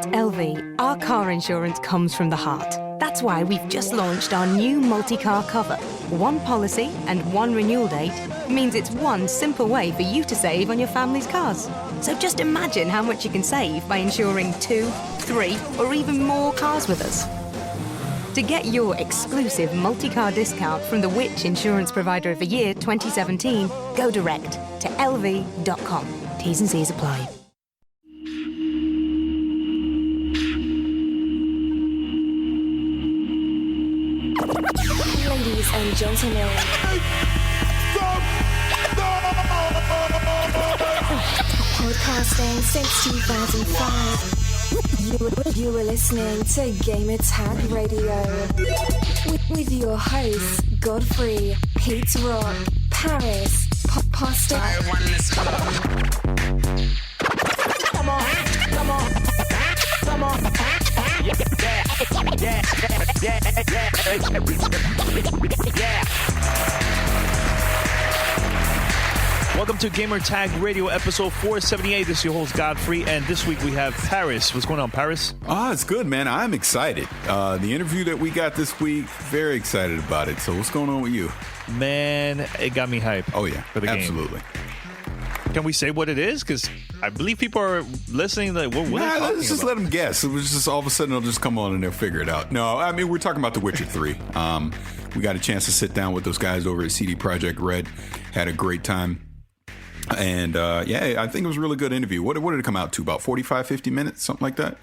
At LV, our car insurance comes from the heart. That's why we've just launched our new multi-car cover. One policy and one renewal date means it's one simple way for you to save on your family's cars. So just imagine how much you can save by insuring 2, 3, or even more cars with us. To get your exclusive multi-car discount from the Which Insurance Provider of the Year 2017, go direct to lv.com. T's and C's apply. Ladies and gentlemen, podcasting since 2005. You were listening to Gamertag Radio with your hosts Godfrey, Pete Rock, Paris, Pasta. Come on. Yeah. Welcome to Gamertag Radio, episode 478. This is your host, Godfrey, and this week we have Paris. What's going on, Paris? It's good, man. I'm excited. The interview that we got this week, very excited about it. So what's going on with you? Man, it got me hyped. Oh, yeah. For the Absolutely. game. Can we say what it is? Because I believe people are listening. Like, what are they talking let's just about? let them guess. It was just all of a sudden they'll just come on and they'll figure it out. No, I mean, we're talking about The Witcher 3. We got a chance to sit down with those guys over at CD Projekt Red. Had a great time. And I think it was a really good interview. What did it come out to? About 45, 50 minutes, something like that?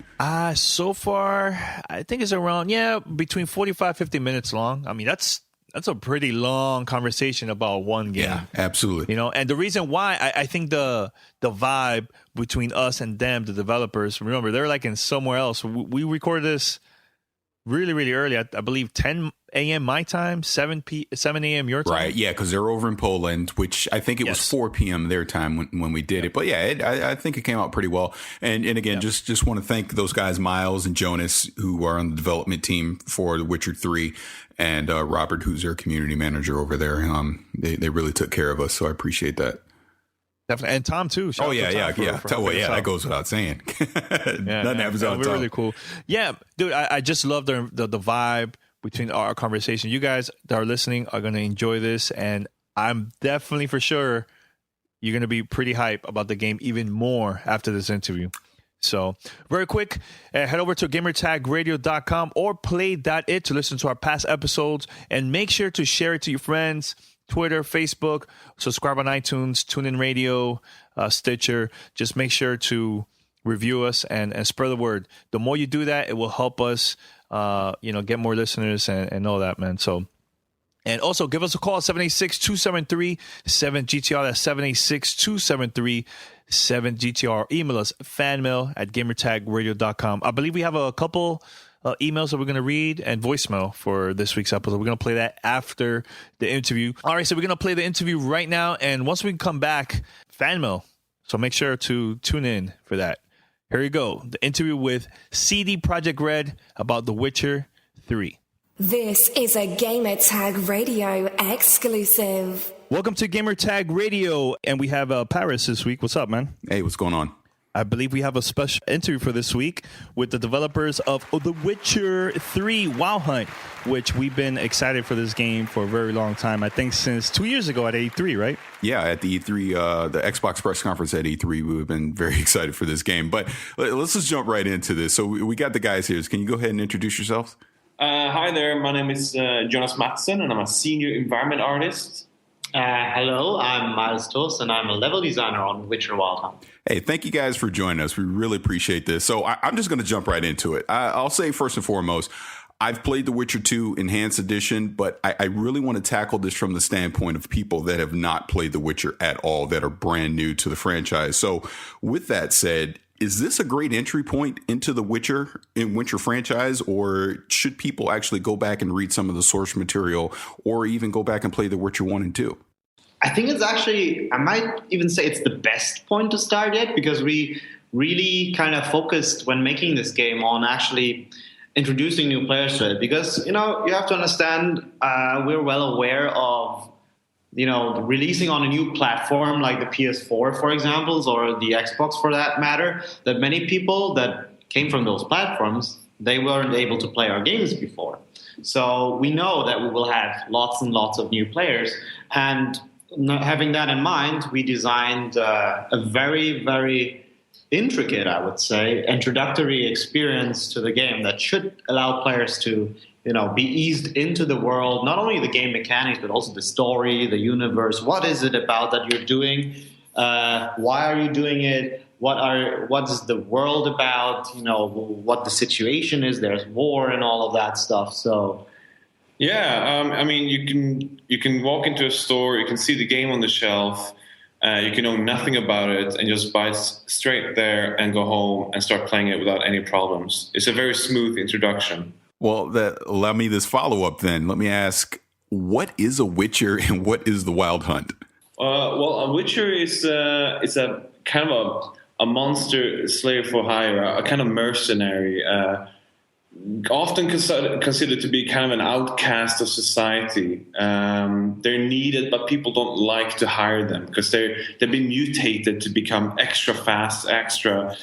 So far, I think it's around, between 45, 50 minutes long. I mean, that's a pretty long conversation about one game. Yeah, absolutely. You know, and the reason why I think the vibe between us and them, the developers, remember, they're like in somewhere else. We recorded this really, really early. I believe 10 a.m. my time, 7 a.m. your time. Right, yeah, because they're over in Poland, which I think it was 4 p.m. their time when we did it. But yeah, I think it came out pretty well. And again, just want to thank those guys, Miles and Jonas, who are on the development team for The Witcher 3, and Robert, who's their community manager over there. They really took care of us, so I appreciate that. Definitely. And Tom, too. Shout out to Tom. That goes without saying. Nothing happens on Tom. Really cool. Yeah, dude, I just love the vibe between our conversation. You guys that are listening are going to enjoy this, and I'm definitely for sure you're going to be pretty hype about the game even more after this interview. So very quick, head over to gamertagradio.com or play.it to listen to our past episodes, and make sure to share it to your friends, Twitter, Facebook, subscribe on iTunes, TuneIn Radio, Stitcher. Just make sure to review us and spread the word. The more you do that, it will help us get more listeners and all that, man. So, and also give us a call at 786-273-7GTR. That's 786-273-7GTR. Email us fanmail@gamertagradio.com. I believe we have a couple emails that we're going to read and voicemail for this week's episode. We're going to play that after the interview. All right, so we're going to play the interview right now, and once we come back, fan mail. So make sure to tune in for that. Here you go. The interview with CD Projekt Red about The Witcher 3. This is a Gamertag Radio exclusive. Welcome to Gamertag Radio, and we have Paris this week. What's up, man? Hey, what's going on? I believe we have a special interview for this week with the developers of The Witcher 3 Wild Hunt, which we've been excited for this game for a very long time. I think since 2 years ago at E3, right? Yeah, at the E3, the Xbox press conference at E3, we've been very excited for this game. But let's just jump right into this. So we got the guys here. Can you go ahead and introduce yourselves? Hi there. My name is Jonas Mattsson, and I'm a senior environment artist. Hello, I'm Miles Toss, and I'm a level designer on Witcher Wild Hunt. Hey, thank you guys for joining us. We really appreciate this. So I'm just going to jump right into it. I'll say first and foremost, I've played The Witcher 2 Enhanced Edition, but I really want to tackle this from the standpoint of people that have not played The Witcher at all, that are brand new to the franchise. So with that said, is this a great entry point into the Witcher franchise, or should people actually go back and read some of the source material, or even go back and play The Witcher 1 and 2? I think it's actually, I might even say it's the best point to start it, because we really kind of focused when making this game on actually introducing new players to it. Because, you have to understand, we're well aware of, releasing on a new platform like the PS4, for example, or the Xbox for that matter, that many people that came from those platforms, they weren't able to play our games before. So we know that we will have lots and lots of new players. And having that in mind, we designed a very, very intricate, I would say, introductory experience to the game that should allow players to, be eased into the world, not only the game mechanics, but also the story, the universe. What is it about that you're doing? Why are you doing it? What is the world about? What the situation is. There's war and all of that stuff. So, yeah, I mean, you can walk into a store, you can see the game on the shelf, you can know nothing about it, and just buy it straight there and go home and start playing it without any problems. It's a very smooth introduction. Well, allow me this follow-up then. Let me ask, what is a Witcher and what is the Wild Hunt? Well, a Witcher is it's a kind of a monster slayer for hire, a kind of mercenary, often considered to be kind of an outcast of society. They're needed, but people don't like to hire them because they've been mutated to become extra fast, extra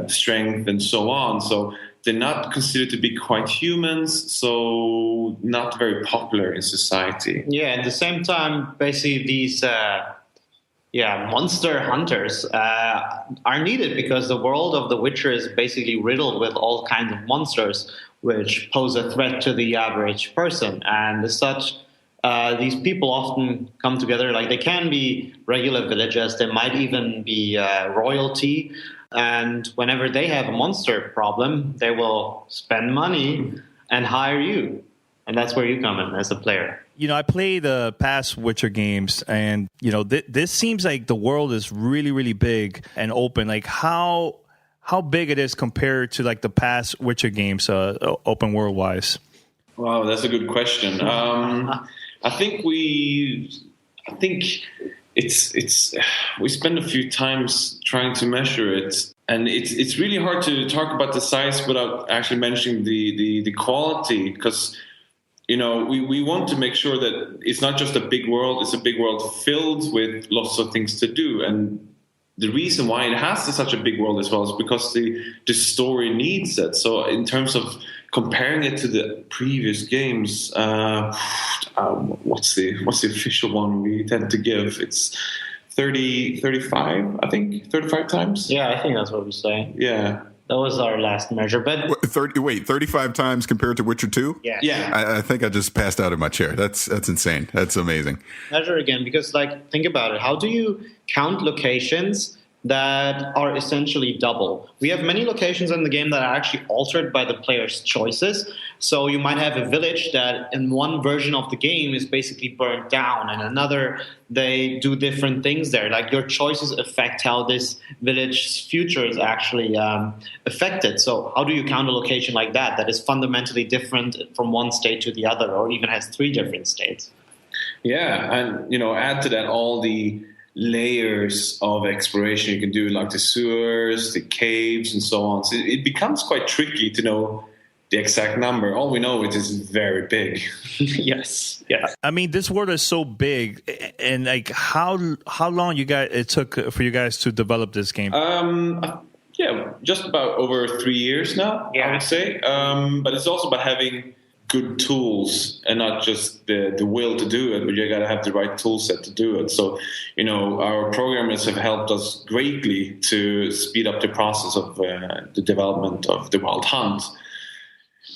strength, and so on. So they're not considered to be quite humans, so not very popular in society. Yeah, at the same time, basically these monster hunters are needed because the world of The Witcher is basically riddled with all kinds of monsters which pose a threat to the average person. And as such, these people often come together. Like, they can be regular villagers, they might even be royalty. And whenever they have a monster problem, they will spend money and hire you. And that's where you come in as a player. I play the past Witcher games, and, this seems like the world is really, really big and open. Like, how big it is compared to, like, the past Witcher games, open world-wise? Wow, that's a good question. I think it's we spend a few times trying to measure it, and it's really hard to talk about the size without actually mentioning the quality, because we want to make sure that it's not just a big world, it's a big world filled with lots of things to do. And the reason why it has such a big world as well is because the story needs it. So in terms of comparing it to the previous games, what's the official one we tend to give? It's 35, I think, 35 times. Yeah, I think that's what we say. Yeah. That was our last measure. But 35 times compared to Witcher 2? Yeah. I think I just passed out of my chair. That's insane. That's amazing. Measure again, because think about it. How do you count locations that are essentially double? We have many locations in the game that are actually altered by the player's choices. So you might have a village that in one version of the game is basically burnt down, and another they do different things there. Like, your choices affect how this village's future is actually affected. So how do you count a location like that is fundamentally different from one state to the other, or even has 3 different states? Yeah, and add to that all the layers of exploration you can do, like the sewers, the caves, and so on. So it becomes quite tricky to know the exact number. All we know is it's very big. Yes. Yeah. I mean, this world is so big, and like, how long it took for you guys to develop this game? Yeah, just about over 3 years now, I would say. But it's also about having good tools and not just the will to do it, but you got to have the right tool set to do it. So, our programmers have helped us greatly to speed up the process of the development of the Wild Hunt.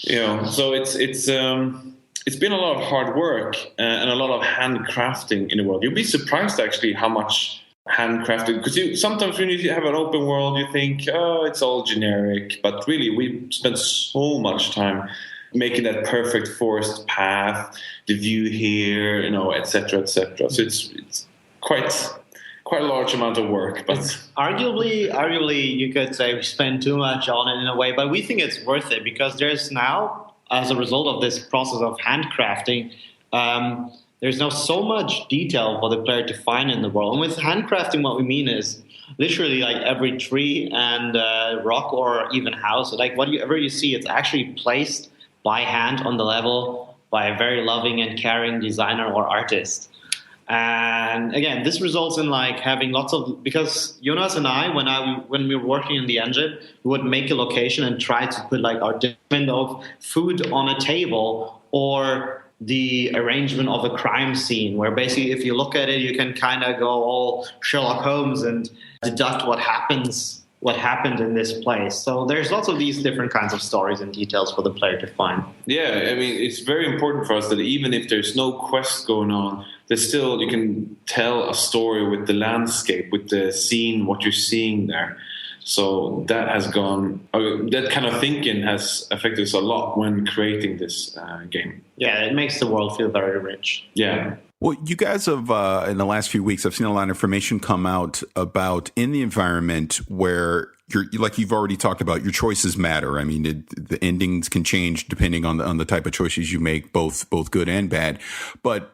So it's been a lot of hard work and a lot of handcrafting in the world. You'll be surprised actually how much handcrafted, because sometimes when you have an open world, you think, oh, it's all generic, but really we spent so much time making that perfect forest path, the view here, etc., etc. So it's quite a large amount of work, but arguably you could say we spend too much on it in a way, but we think it's worth it because there's now, as a result of this process of handcrafting, there's now so much detail for the player to find in the world. And with handcrafting, what we mean is literally like every tree and rock or even house, like whatever you see, it's actually placed by hand on the level by a very loving and caring designer or artist. And again, this results in like having lots of, because Jonas and I, when we were working in the engine, we would make a location and try to put like our different of food on a table, or the arrangement of a crime scene, where basically if you look at it, you can kind of go all Sherlock Holmes and deduct what happened in this place. So there's lots of these different kinds of stories and details for the player to find. Yeah, I mean, it's very important for us that even if there's no quest going on, there's still, you can tell a story with the landscape, with the scene, what you're seeing there. So that has that kind of thinking has affected us a lot when creating this game. Yeah, it makes the world feel very rich. Yeah. Well, you guys have, in the last few weeks, I've seen a lot of information come out about in the environment where like you've already talked about, your choices matter. I mean, the endings can change depending on the type of choices you make, both good and bad. But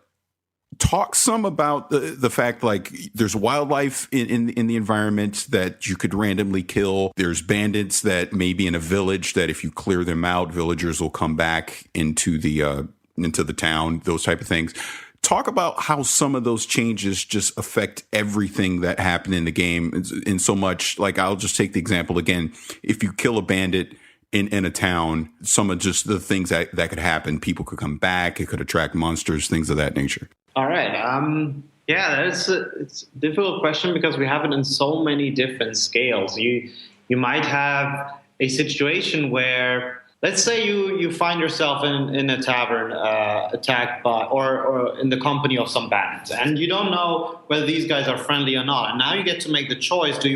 talk some about the fact, like, there's wildlife in the environment that you could randomly kill. There's bandits that may be in a village that if you clear them out, villagers will come back into the town, those type of things. Talk about how some of those changes just affect everything that happened in the game. In so much, like, I'll just take the example again. If you kill a bandit in a town, some of just the things that could happen, people could come back, it could attract monsters, things of that nature. All right. Yeah, it's a difficult question because we have it in so many different scales. You might have a situation where, let's say you find yourself in a tavern attacked by or in the company of some bandits, and you don't know whether these guys are friendly or not. And now you get to make the choice: do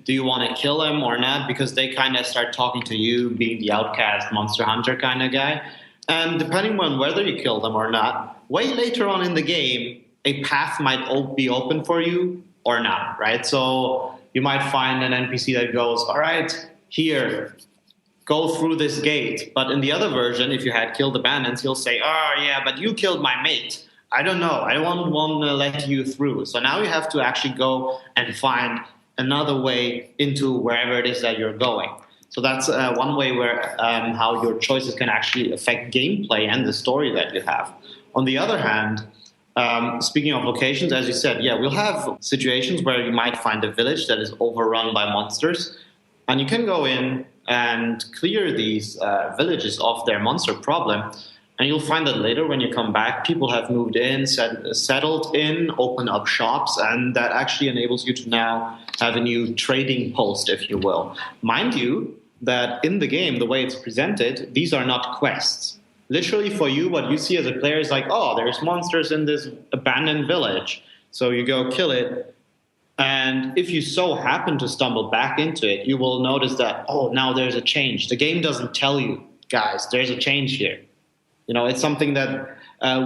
you want to kill them or not? Because they kind of start talking to you, being the outcast, monster hunter kind of guy. And depending on whether you kill them or not, way later on in the game, a path might be open for you or not, right? So you might find an NPC that goes, all right, here, go through this gate. But in the other version, if you had killed the bandits, he'll say, oh, yeah, but you killed my mate. I don't know. I don't want to let you through. So now you have to actually go and find another way into wherever it is that you're going. So that's one way where how your choices can actually affect gameplay and the story that you have. On the other hand, speaking of locations, as you said, yeah, we'll have situations where you might find a village that is overrun by monsters, and you can go in and clear these villages of their monster problem, and you'll find that later when you come back, people have moved in, settled in, opened up shops, and that actually enables you to now have a new trading post, if you will. Mind you, that in the game, the way it's presented, these are not quests. Literally for you, what you see as a player is like, oh, there's monsters in this abandoned village. So you go kill it. And if you so happen to stumble back into it, you will notice that, oh, now there's a change. The game doesn't tell you, guys, there's a change here. You know, it's something that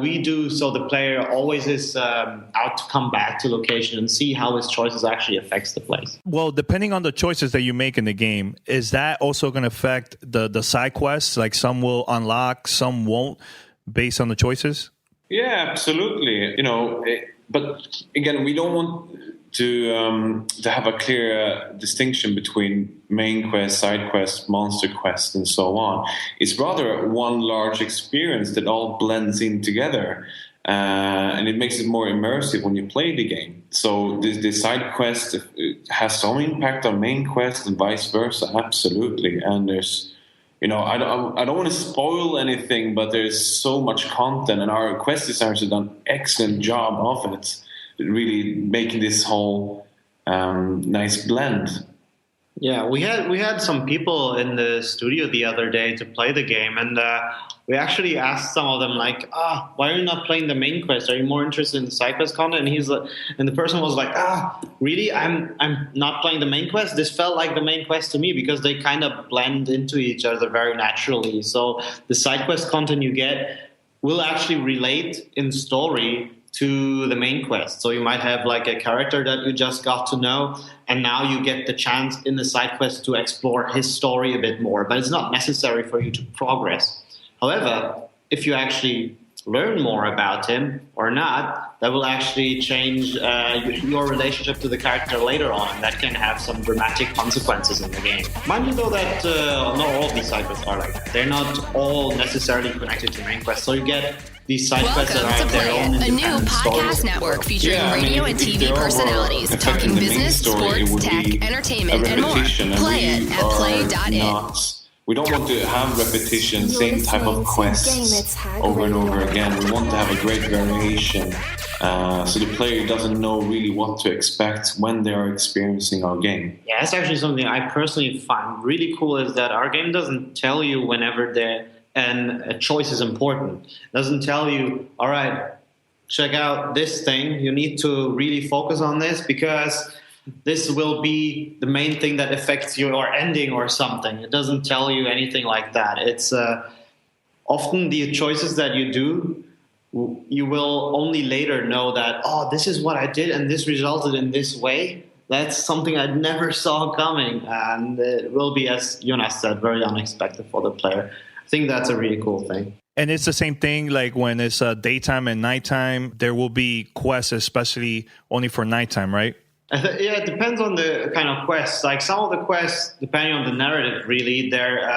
we do so the player always is out to come back to location and see how his choices actually affects the place. Well, depending on the choices that you make in the game, is that also going to affect the side quests? Like some will unlock, some won't, based on the choices? Yeah, absolutely. You know, but again, we don't want to have a clear distinction between main quest, side quest, monster quest, and so on. It's rather one large experience that all blends in together, and it makes it more immersive when you play the game. So the side quest has some impact on main quest and vice versa, absolutely. And there's, you know, I don't want to spoil anything, but there's so much content, and our quest designers have done an excellent job of it, really making this whole nice blend. Yeah, we had some people in the studio the other day to play the game, and we actually asked some of them, like, why are you not playing the main quest? Are you more interested in the side quest content? And the person was like, really? I'm not playing the main quest? This felt like the main quest to me because they kind of blend into each other very naturally. So the side quest content you get will actually relate in story to the main quest. So you might have like a character that you just got to know, and now you get the chance in the side quest to explore his story a bit more, but it's not necessary for you to progress. However, if you actually learn more about him or not, that will actually change your relationship to the character later on, and that can have some dramatic consequences in the game. Mind you though that not all of these side quests are like that. They're not all necessarily connected to main quest, so you get these side quests that Welcome to have their Play own It, a new independent podcast stories. network featuring Yeah, I mean, radio if and they're TV over personalities affecting talking the main business, story, it sports, would tech, be entertainment, a and more. repetition, and Play we it at are play.it. We don't want to have repetition, You're same type listening of to quests Gamertag over and over Radio. again. We want to have a great variation, so the player doesn't know really what to expect when they are experiencing our game. Yeah, that's actually something I personally find really cool, is that our game doesn't tell you whenever a choice is important. It doesn't tell you, all right, check out this thing. You need to really focus on this because this will be the main thing that affects your ending or something. It doesn't tell you anything like that. It's often the choices that you do, you will only later know that, oh, this is what I did and this resulted in this way. That's something I never saw coming. And it will be, as Jonas said, very unexpected for the player. I think that's a really cool thing. And it's the same thing like when it's daytime and nighttime, there will be quests, especially only for nighttime, right? Yeah, it depends on the kind of quests. Like some of the quests, depending on the narrative, really, they're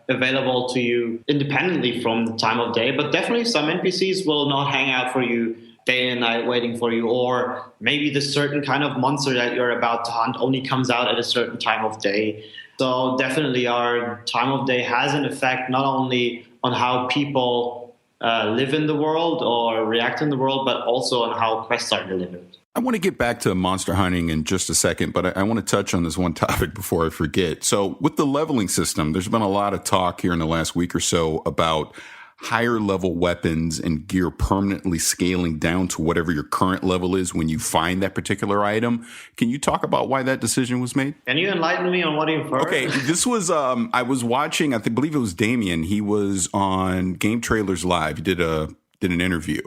available to you independently from the time of day. But definitely some NPCs will not hang out for you day and night waiting for you. Or maybe the certain kind of monster that you're about to hunt only comes out at a certain time of day. So definitely our time of day has an effect not only on how people live in the world or react in the world, but also on how quests are delivered. I want to get back to monster hunting in just a second, but I want to touch on this one topic before I forget. So with the leveling system, there's been a lot of talk here in the last week or so about higher level weapons and gear permanently scaling down to whatever your current level is when you find that particular item. Can you talk about why that decision was made? Can you enlighten me on what you've heard? Okay, this was, I was watching, believe it was Damien. He was on Game Trailers Live. He did an interview.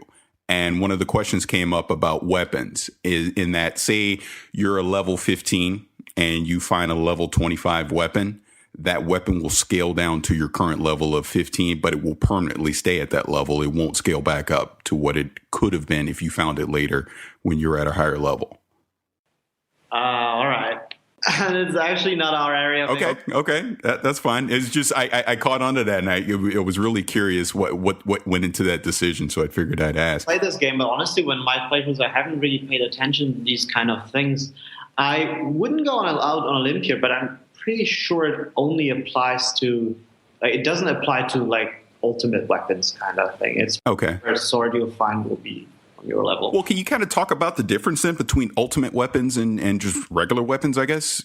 And one of the questions came up about weapons in that, say you're a level 15 and you find a level 25 weapon, that weapon will scale down to your current level of 15, but it will permanently stay at that level. It won't scale back up to what it could have been if you found it later when you're at a higher level. All right. It's actually not our area. Okay. That's fine. It's just I caught onto that, and I was really curious what went into that decision, so I figured I'd ask. I play this game, but honestly, when my playthroughs, I haven't really paid attention to these kind of things. I wouldn't go out on a limb here, but I'm pretty sure it only applies to. It doesn't apply to like ultimate weapons kind of thing. It's okay. The sword you'll find will be on your level. Well, can you kind of talk about the difference then between ultimate weapons and just regular weapons, I guess?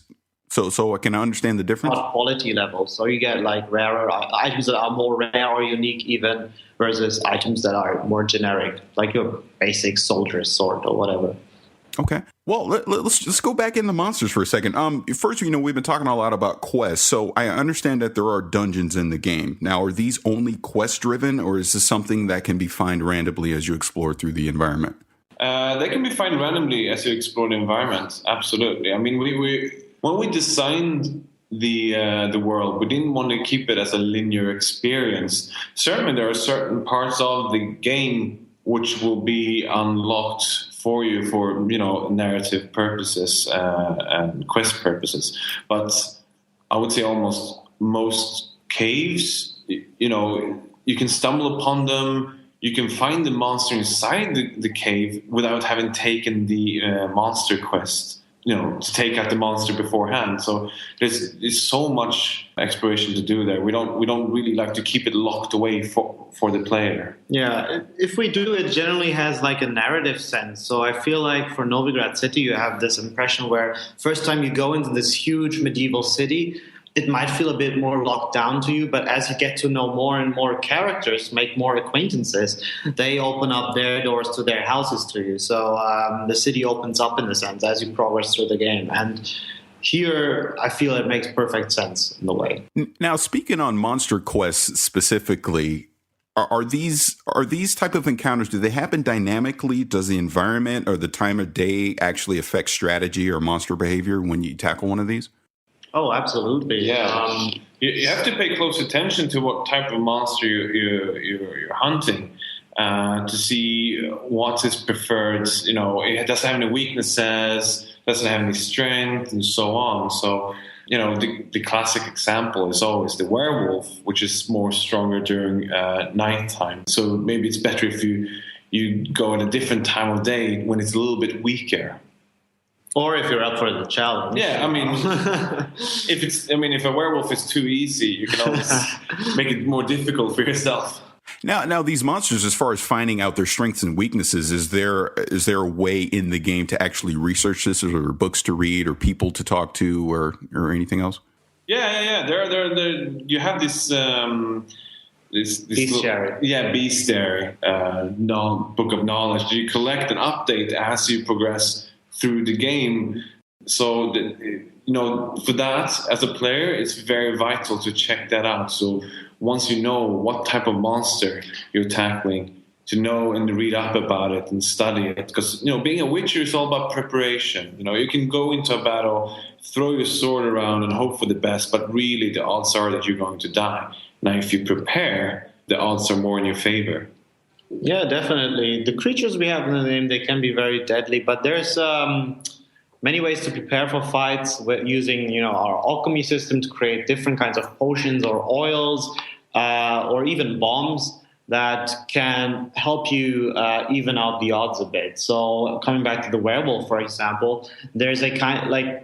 So I can understand the difference? Quality level. So you get like rarer items that are more rare or unique even versus items that are more generic, like your basic soldier's sword or whatever. Okay. Well, let's go back into monsters for a second. First, we've been talking a lot about quests. So I understand that there are dungeons in the game. Now, are these only quest driven, or is this something that can be found randomly as you explore through the environment? They can be found randomly as you explore the environment. Absolutely. I mean, when we designed the world, we didn't want to keep it as a linear experience. Certainly, there are certain parts of the game which will be unlocked for you for narrative purposes and quest purposes. But I would say almost most caves, you can stumble upon them. You can find the monster inside the cave without having taken the monster quest, to take out the monster beforehand. So there's so much exploration to do there. We don't really like to keep it locked away for the player. Yeah, if we do, it generally has like a narrative sense. So I feel like for Novigrad City, you have this impression where first time you go into this huge medieval city, it might feel a bit more locked down to you, but as you get to know more and more characters, make more acquaintances, they open up their doors to their houses to you. So the city opens up in a sense as you progress through the game. And here, I feel it makes perfect sense in the way. Now, speaking on monster quests specifically, are these type of encounters, do they happen dynamically? Does the environment or the time of day actually affect strategy or monster behavior when you tackle one of these? Oh, absolutely. Yeah. You have to pay close attention to what type of monster you're hunting to see what is preferred. It doesn't have any weaknesses, doesn't have any strength, and so on. So the classic example is always the werewolf, which is more stronger during nighttime. So maybe it's better if you go at a different time of day when it's a little bit weaker. Or if you're up for the challenge. Yeah, I mean, if a werewolf is too easy, you can always make it more difficult for yourself. Now, these monsters, as far as finding out their strengths and weaknesses, is there a way in the game to actually research this, or books to read, or people to talk to, or anything else? Yeah. There. You have this bestiary. Bestiary, book of knowledge. You collect and update as you progress through the game. So for that, as a player, it's very vital to check that out. So once you know what type of monster you're tackling, to know and read up about it and study it. Because, being a Witcher is all about preparation. You can go into a battle, throw your sword around and hope for the best, but really the odds are that you're going to die. Now, if you prepare, the odds are more in your favor. Yeah, definitely. The creatures we have in the game, they can be very deadly, but there's many ways to prepare for fights using, our alchemy system to create different kinds of potions or oils, or even bombs that can help you even out the odds a bit. So coming back to the werewolf, for example, there's a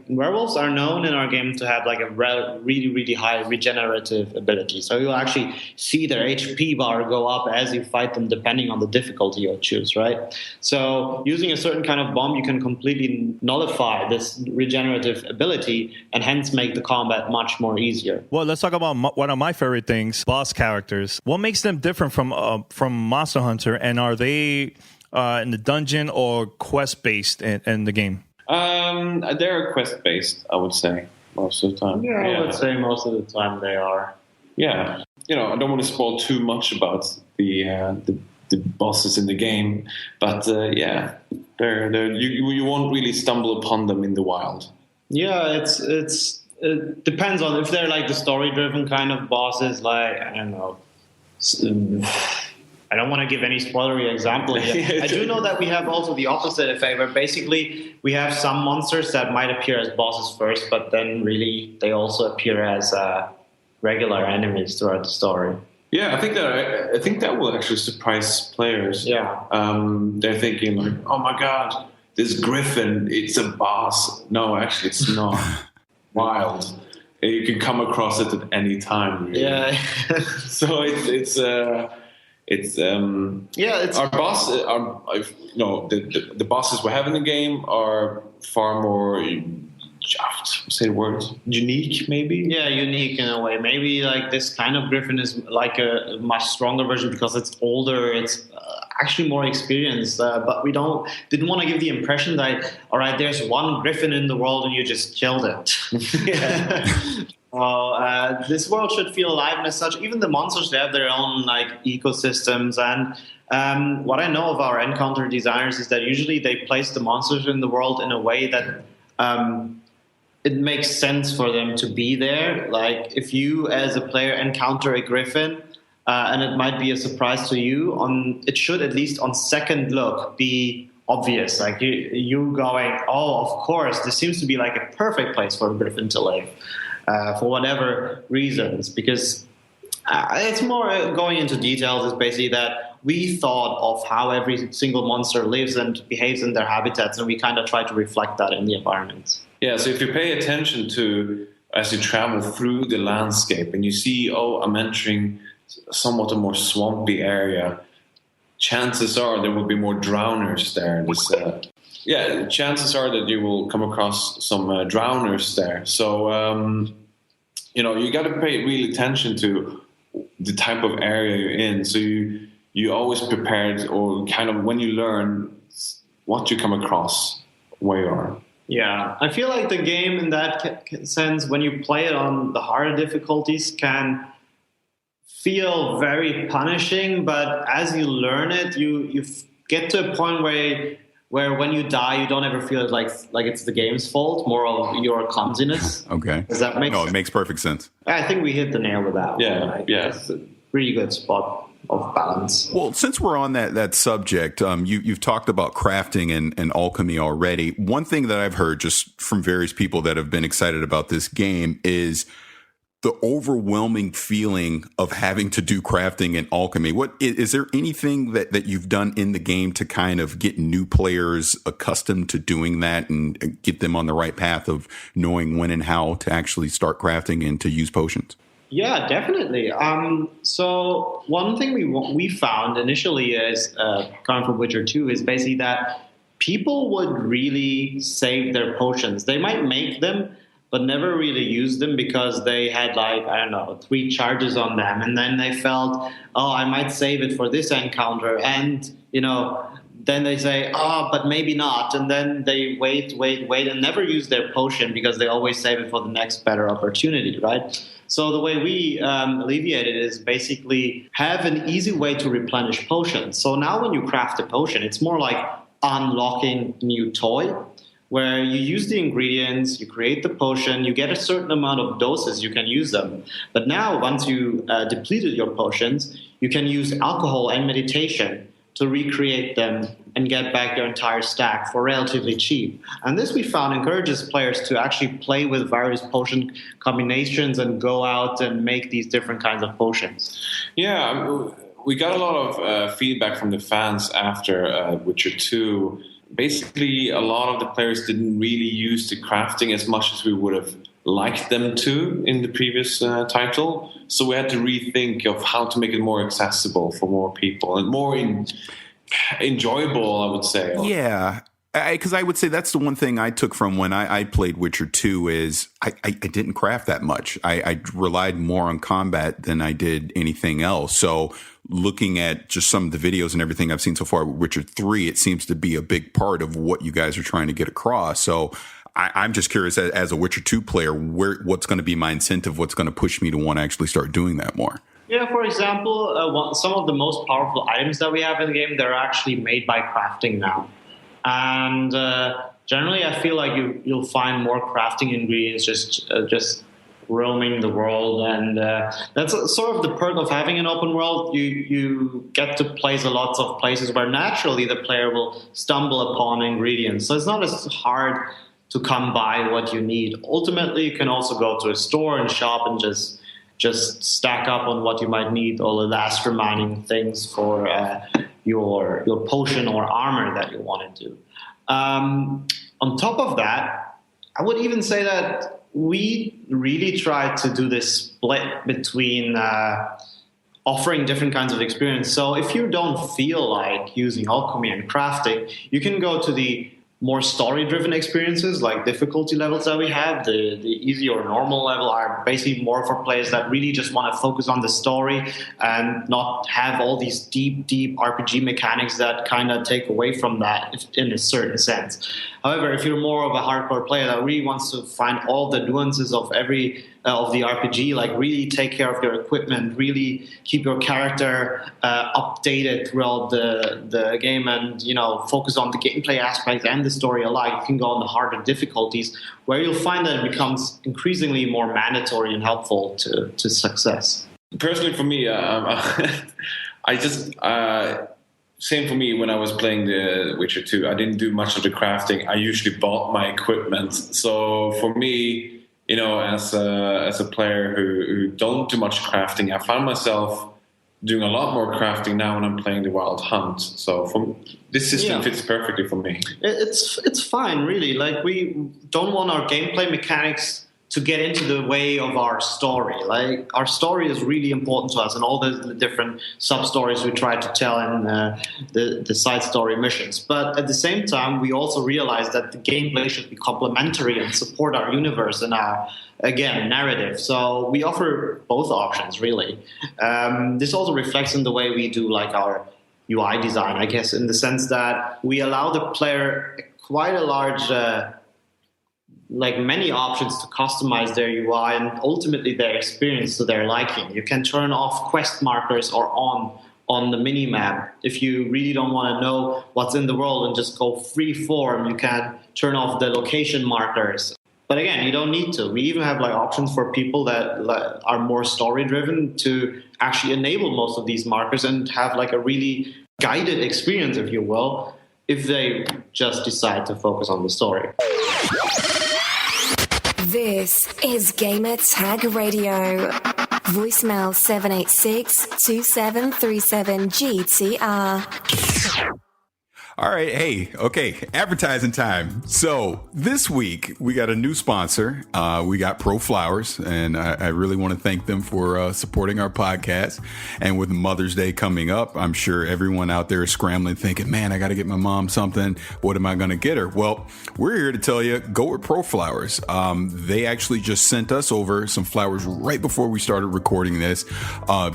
werewolves are known in our game to have like a really, really high regenerative ability. So you'll actually see their HP bar go up as you fight them, depending on the difficulty you choose, right? So using a certain kind of bomb, you can completely nullify this regenerative ability and hence make the combat much more easier. Well, let's talk about one of my favorite things, boss characters. What makes them different from Monster Hunter, and are they in the dungeon or quest-based in the game? They're quest-based, I would say, most of the time. Yeah, I would say most of the time they are. Yeah. I don't want to spoil too much about the bosses in the game, but they're you won't really stumble upon them in the wild. Yeah, it depends on if they're like the story-driven kind of bosses, like, I don't know. I don't want to give any spoilery example here. I do know that we have also the opposite effect, where basically we have some monsters that might appear as bosses first, but then really they also appear as regular enemies throughout the story. Yeah, I think that will actually surprise players. Yeah, they're thinking like, "Oh my god, this griffin, it's a boss." No, actually, it's not. Wild. You can come across it at any time. Really. Yeah. So it's our boss. The bosses we have in the game are far more. Say the word, unique, maybe. Yeah, unique in a way. Maybe like this kind of griffin is like a much stronger version because it's older. It's actually more experienced. But we didn't want to give the impression that, all right, there's one griffin in the world and you just killed it. Well, this world should feel alive, and as such, even the monsters, they have their own like ecosystems. And what I know of our encounter designers is that usually they place the monsters in the world in a way that it makes sense for them to be there. Like if you as a player encounter a griffin, and it might be a surprise to you, it should at least on second look be obvious. Like you going, oh, of course, this seems to be like a perfect place for a griffin to live, for whatever reasons. Because it's more going into details. Is basically that we thought of how every single monster lives and behaves in their habitats, and we kind of try to reflect that in the environment. Yeah, so if you pay attention to, as you travel through the landscape and you see, I'm entering somewhat a more swampy area, chances are there will be more drowners there. Chances are that you will come across some drowners there. So, you got to pay real attention to the type of area you're in. So you always prepared, or kind of when you learn what you come across, where you are. Yeah, I feel like the game in that sense, when you play it on the harder difficulties, can feel very punishing. But as you learn it, you get to a point where when you die, you don't ever feel it like it's the game's fault, more of your clumsiness. Okay. Does that make sense? No, it makes perfect sense. I think we hit the nail with that one. Yeah. It's a really good spot. balance. Well, since we're on that subject, you've talked about crafting and alchemy already. One thing that I've heard just from various people that have been excited about this game is the overwhelming feeling of having to do crafting and alchemy. What is there anything that you've done in the game to kind of get new players accustomed to doing that and get them on the right path of knowing when and how to actually start crafting and to use potions? Yeah, definitely. So one thing we found initially is coming from Witcher 2 is basically that people would really save their potions. They might make them, but never really use them because they had 3 charges on them. And then they felt, I might save it for this encounter. And, then they say, but maybe not. And then they wait, and never use their potion because they always save it for the next better opportunity, right? So the way we alleviate it is basically have an easy way to replenish potions. So now when you craft a potion, it's more like unlocking a new toy, where you use the ingredients, you create the potion, you get a certain amount of doses, you can use them. But now, once you depleted your potions, you can use alcohol and meditation to recreate them and get back your entire stack for relatively cheap. And this we found encourages players to actually play with various potion combinations and go out and make these different kinds of potions. Yeah, we got a lot of feedback from the fans after Witcher 2. Basically, a lot of the players didn't really use the crafting as much as we would have liked them to in the previous title. So we had to rethink of how to make it more accessible for more people and more enjoyable, I would say. Yeah, because I would say that's the one thing I took from when I played Witcher 2 is I didn't craft that much. I relied more on combat than I did anything else. So looking at just some of the videos and everything I've seen so far with Witcher 3, it seems to be a big part of what you guys are trying to get across. So I'm just curious, as a Witcher 2 player, what's going to be my incentive? What's going to push me to want to actually start doing that more? Yeah, for example, some of the most powerful items that we have in the game, they're actually made by crafting now. And generally, I feel like you'll find more crafting ingredients just roaming the world. And that's sort of the perk of having an open world. You get to place a lot of places where naturally the player will stumble upon ingredients. So it's not as hard to come by what you need. Ultimately, you can also go to a store and shop and just stack up on what you might need, all the last remaining things for your potion or armor that you want to do. On top of that, I would even say that we really try to do this split between offering different kinds of experience. So if you don't feel like using alchemy and crafting, you can go to the more story-driven experiences, like difficulty levels that we have. The easy or normal level are basically more for players that really just want to focus on the story and not have all these deep RPG mechanics that kind of take away from that in a certain sense. However, if you're more of a hardcore player that really wants to find all the nuances of every of the RPG, like really take care of your equipment, really keep your character updated throughout the game, and focus on the gameplay aspects and the story alike, you can go on the harder difficulties, where you'll find that it becomes increasingly more mandatory and helpful to success. Personally, for me, same for me when I was playing The Witcher 2. I didn't do much of the crafting. I usually bought my equipment. So for me, as a player who don't do much crafting, I found myself doing a lot more crafting now when I'm playing the Wild Hunt. So this system fits perfectly for me. It's fine, really. Like, we don't want our gameplay mechanics to get into the way of our story. Like, our story is really important to us, and all the different sub-stories we try to tell in the side story missions. But at the same time, we also realize that the gameplay should be complementary and support our universe and our, again, narrative. So we offer both options, really. This also reflects in the way we do like our UI design, I guess, in the sense that we allow the player quite a large many options to customize their UI and ultimately their experience to their liking. You can turn off quest markers or on the mini-map. If you really don't want to know what's in the world and just go free form, you can turn off the location markers. But again, you don't need to. We even have like options for people that are more story driven to actually enable most of these markers and have like a really guided experience, if you will, if they just decide to focus on the story. This is Gamertag Radio. Voicemail 786-2737-GTR. All right. Hey, okay. Advertising time. So this week we got a new sponsor. We got Pro Flowers, and I really want to thank them for supporting our podcast. And with Mother's Day coming up, I'm sure everyone out there is scrambling, thinking, man, I got to get my mom something. What am I going to get her? Well, we're here to tell you, go with Pro Flowers. They actually just sent us over some flowers right before we started recording this.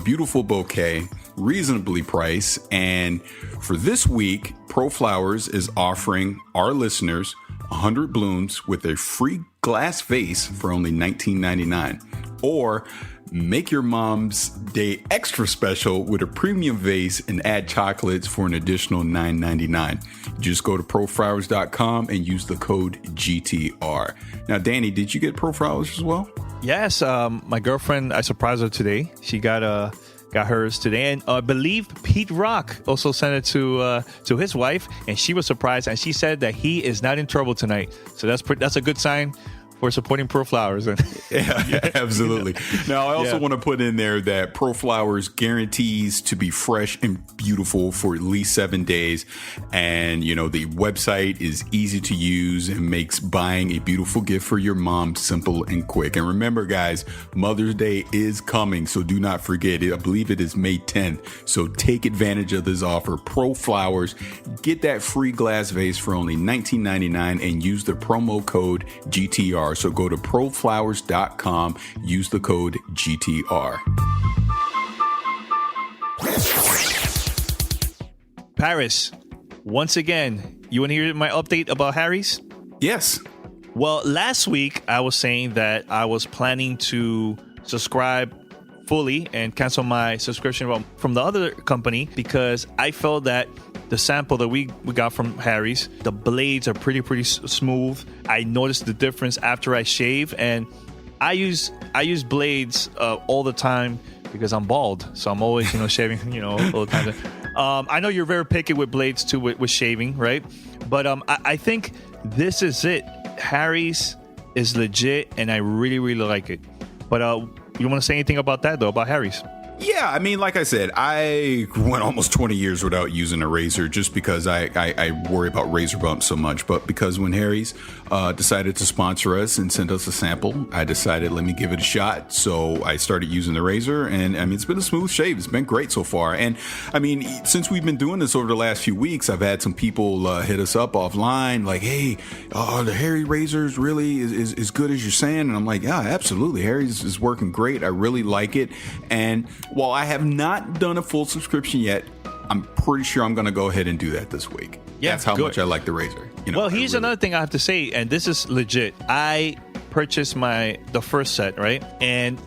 Beautiful bouquet, reasonably priced. And for this week, Pro Flowers is offering our listeners 100 blooms with a free glass vase for only $19.99. Or make your mom's day extra special with a premium vase and add chocolates for an additional $9.99. Just go to proflowers.com and use the code GTR. Now, Danny, did you get Pro Flowers as well? Yes, my girlfriend, I surprised her today. She got hers today, and I believe Pete Rock also sent it to his wife, and she was surprised, and she said that he is not in trouble tonight. So that's a good sign for supporting Pro Flowers. Yeah, absolutely. Now, I also want to put in there that Pro Flowers guarantees to be fresh and beautiful for at least 7 days. And, you know, the website is easy to use and makes buying a beautiful gift for your mom simple and quick. And remember, guys, Mother's Day is coming, so do not forget it. I believe it is May 10th. So take advantage of this offer. Pro Flowers, get that free glass vase for only $19.99 and use the promo code GTR. So go to proflowers.com, use the code GTR. Paris, once again, you want to hear my update about Harry's? Yes. Well, last week I was saying that I was planning to subscribe fully and cancel my subscription from the other company because I felt that the sample that we got from Harry's, the blades are pretty smooth. I noticed the difference after I shave, and I use blades all the time because I'm bald, so I'm always shaving all the time. I know you're very picky with blades too, with shaving, right? But I think this is it. Harry's is legit, and I really like it. But you want to say anything about that though, about Harry's? Yeah, I mean, like I said, I went almost 20 years without using a razor just because I worry about razor bumps so much. But because when Harry's decided to sponsor us and send us a sample, I decided, let me give it a shot. So I started using the razor, and I mean, it's been a smooth shave. It's been great so far. And I mean, since we've been doing this over the last few weeks, I've had some people hit us up offline like, hey, the Harry razors really is as good as you're saying? And I'm like, yeah, absolutely. Harry's is working great. I really like it. And while I have not done a full subscription yet, I'm pretty sure I'm going to go ahead and do that this week. Yeah, that's how good. much I like the razor. Well, here's another thing I have to say, and this is legit. I purchased the first set, right? And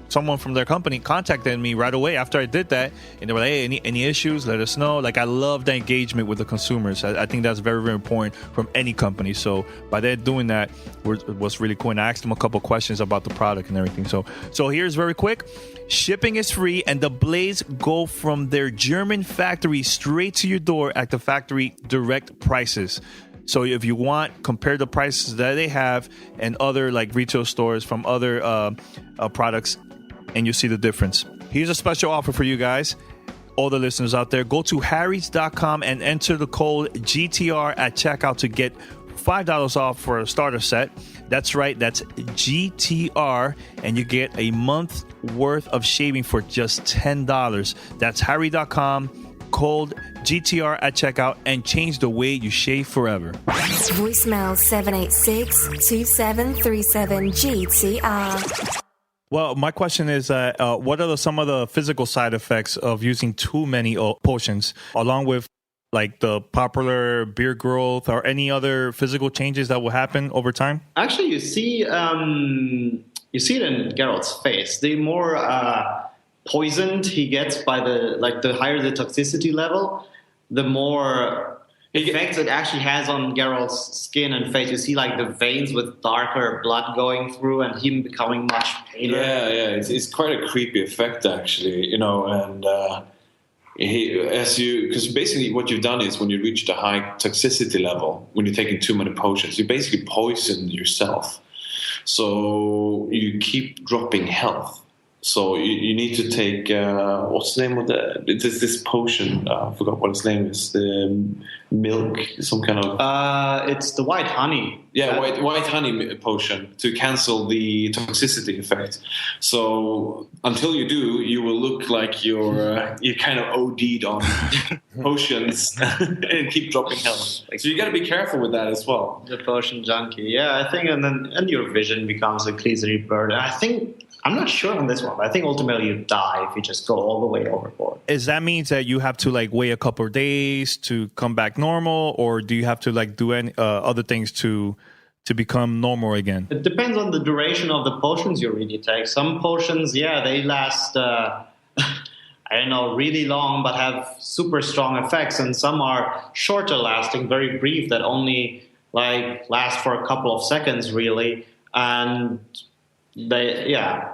someone from their company contacted me right away after I did that, and they were like, hey, any issues, let us know. Like, I love the engagement with the consumers. I think that's very important from any company. So by them doing that was really cool, and I asked them a couple questions about the product and everything. So here's very quick. Shipping is free, and the blades go from their German factory straight to your door at the factory direct prices. So if you want, compare the prices that they have and other like retail stores from other products, and you see the difference. Here's a special offer for you guys, all the listeners out there. Go to harrys.com and enter the code GTR at checkout to get $5 off for a starter set. That's right, that's GTR, and you get a month worth of shaving for just $10. That's harry.com, code GTR at checkout, and change the way you shave forever. Voicemail 786-2737-GTR. Well, my question is, what are some of the physical side effects of using too many potions, along with like the popular beard growth or any other physical changes that will happen over time? Actually, you see it in Geralt's face. The more poisoned he gets by the higher the toxicity level, the more effects it actually has on Geralt's skin and face. You see like the veins with darker blood going through and him becoming much paler. Yeah, it's quite a creepy effect actually, and because basically what you've done is when you reach the high toxicity level, when you're taking too many potions, you basically poison yourself. So you keep dropping health. So you need to take what's the name of this potion? I forgot what its name is. The milk, some kind of. It's the white honey. Yeah, white honey potion to cancel the toxicity effect. So until you do, you will look like you kind of OD'd on potions and keep dropping health. So you got to be careful with that as well. The potion junkie. Yeah, I think, and your vision becomes a easily blurred. I think. I'm not sure on this one, but I think ultimately you die if you just go all the way overboard. Is that means that you have to like wait a couple of days to come back normal, or do you have to like do any other things to become normal again? It depends on the duration of the potions you really take. Some potions, they last, really long, but have super strong effects, and some are shorter lasting, very brief, that only like last for a couple of seconds, really, and.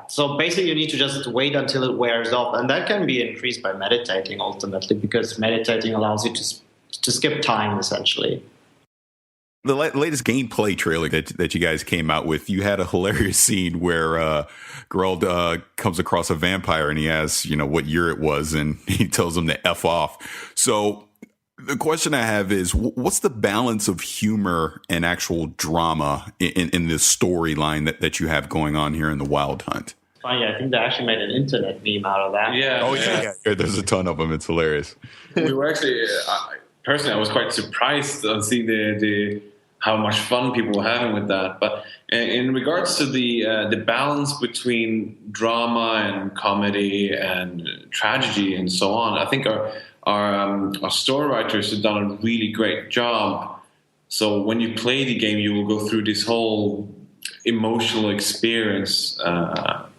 So basically you need to just wait until it wears off, and that can be increased by meditating ultimately, because meditating allows you to skip time essentially. The latest gameplay trailer that you guys came out with, you had a hilarious scene where Geralt comes across a vampire and he asks, what year it was, and he tells him to F off. So the question I have is, what's the balance of humor and actual drama in this storyline that you have going on here in the Wild Hunt? Funny, I think they actually made an internet meme out of that. Yeah. Oh, yeah. There's a ton of them. It's hilarious. We were actually, personally, I was quite surprised on seeing the how much fun people were having with that. But in regards to the balance between drama and comedy and tragedy and so on, I think our story writers have done a really great job. So when you play the game, you will go through this whole emotional experience. Some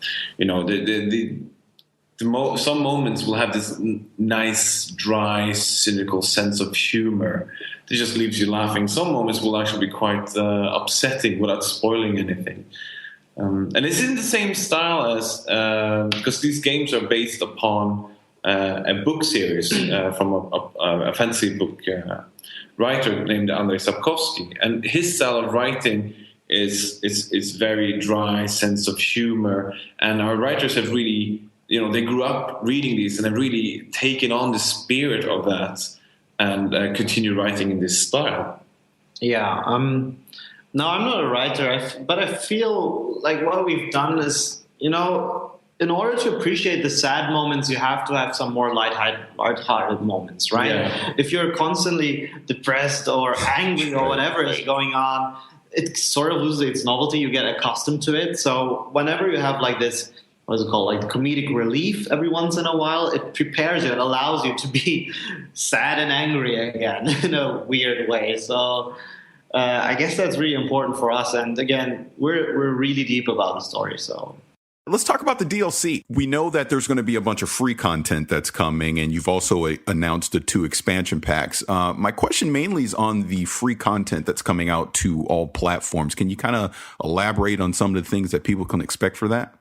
moments will have this nice, dry, cynical sense of humor that just leaves you laughing. Some moments will actually be quite upsetting without spoiling anything. And it's in the same style as because these games are based upon a book series from a fantasy book writer named Andrzej Sapkowski, and his style of writing is very dry, sense of humor, and our writers have really, they grew up reading these and have really taken on the spirit of that and continue writing in this style. Yeah, no, I'm not a writer, but I feel like what we've done is, in order to appreciate the sad moments, you have to have some more lighthearted moments, right? Yeah. If you're constantly depressed or angry or whatever is going on, it sort of loses its novelty. You get accustomed to it. So whenever you have like this, what is it called, like comedic relief every once in a while, it prepares you, it allows you to be sad and angry again in a weird way. So I guess that's really important for us. And again, we're really deep about the story, so... Let's talk about the DLC. We know that there's going to be a bunch of free content that's coming, and you've also announced the 2 expansion packs. My question mainly is on the free content that's coming out to all platforms. Can you kind of elaborate on some of the things that people can expect for that?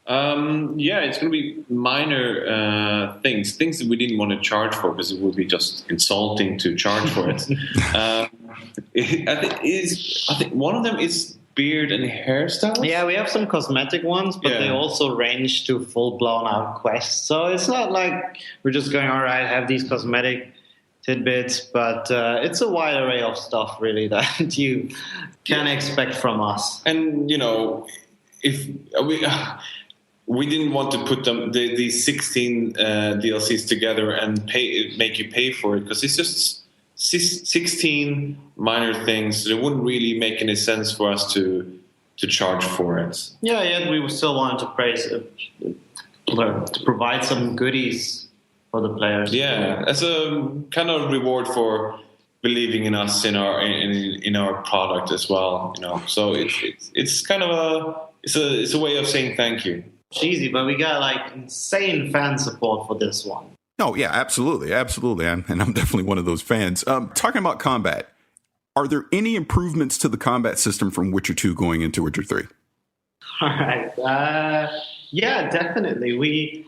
It's going to be minor things that we didn't want to charge for because it would be just insulting to charge for it. I think one of them is beard and hairstyles. Yeah, we have some cosmetic ones, but they also range to full-blown out quests. So it's not like we're just going, all right, have these cosmetic tidbits, but it's a wide array of stuff, really, that you can expect from us. And, if we didn't want to put these 16 DLCs together and make you pay for it, because it's just 16 minor things. It wouldn't really make any sense for us to charge for it. Yeah, yet we still wanted to provide some goodies for the players. Yeah, as a kind of reward for believing in us in our product as well. So it's kind of it's a way of saying thank you. Cheesy, but we got like insane fan support for this one. No, yeah, absolutely. And I'm definitely one of those fans. Talking about combat, are there any improvements to the combat system from Witcher 2 going into Witcher 3? All right. Yeah, definitely. We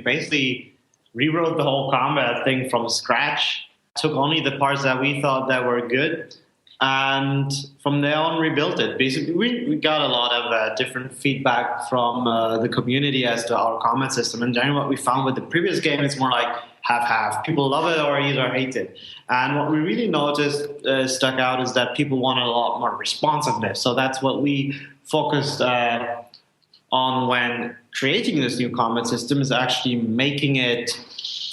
basically rewrote the whole combat thing from scratch, took only the parts that we thought that were good, and from there on rebuilt it. Basically, we got a lot of different feedback from the community as to our combat system. And generally what we found with the previous game is more like half-half. People love it or either hate it. And what we really noticed stuck out is that people wanted a lot more responsiveness. So that's what we focused on when creating this new combat system, is actually making it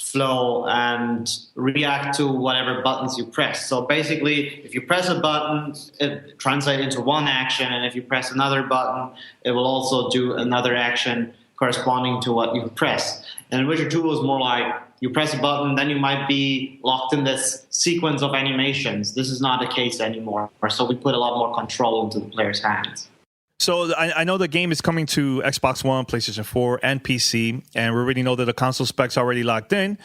flow and react to whatever buttons you press. So basically, if you press a button, it translates into one action, and if you press another button, it will also do another action corresponding to what you press. And Witcher 2 was more like, you press a button, then you might be locked in this sequence of animations. This is not the case anymore. So we put a lot more control into the player's hands. So I know the game is coming to Xbox One, PlayStation 4, and PC, and we already know that the console specs are already locked in.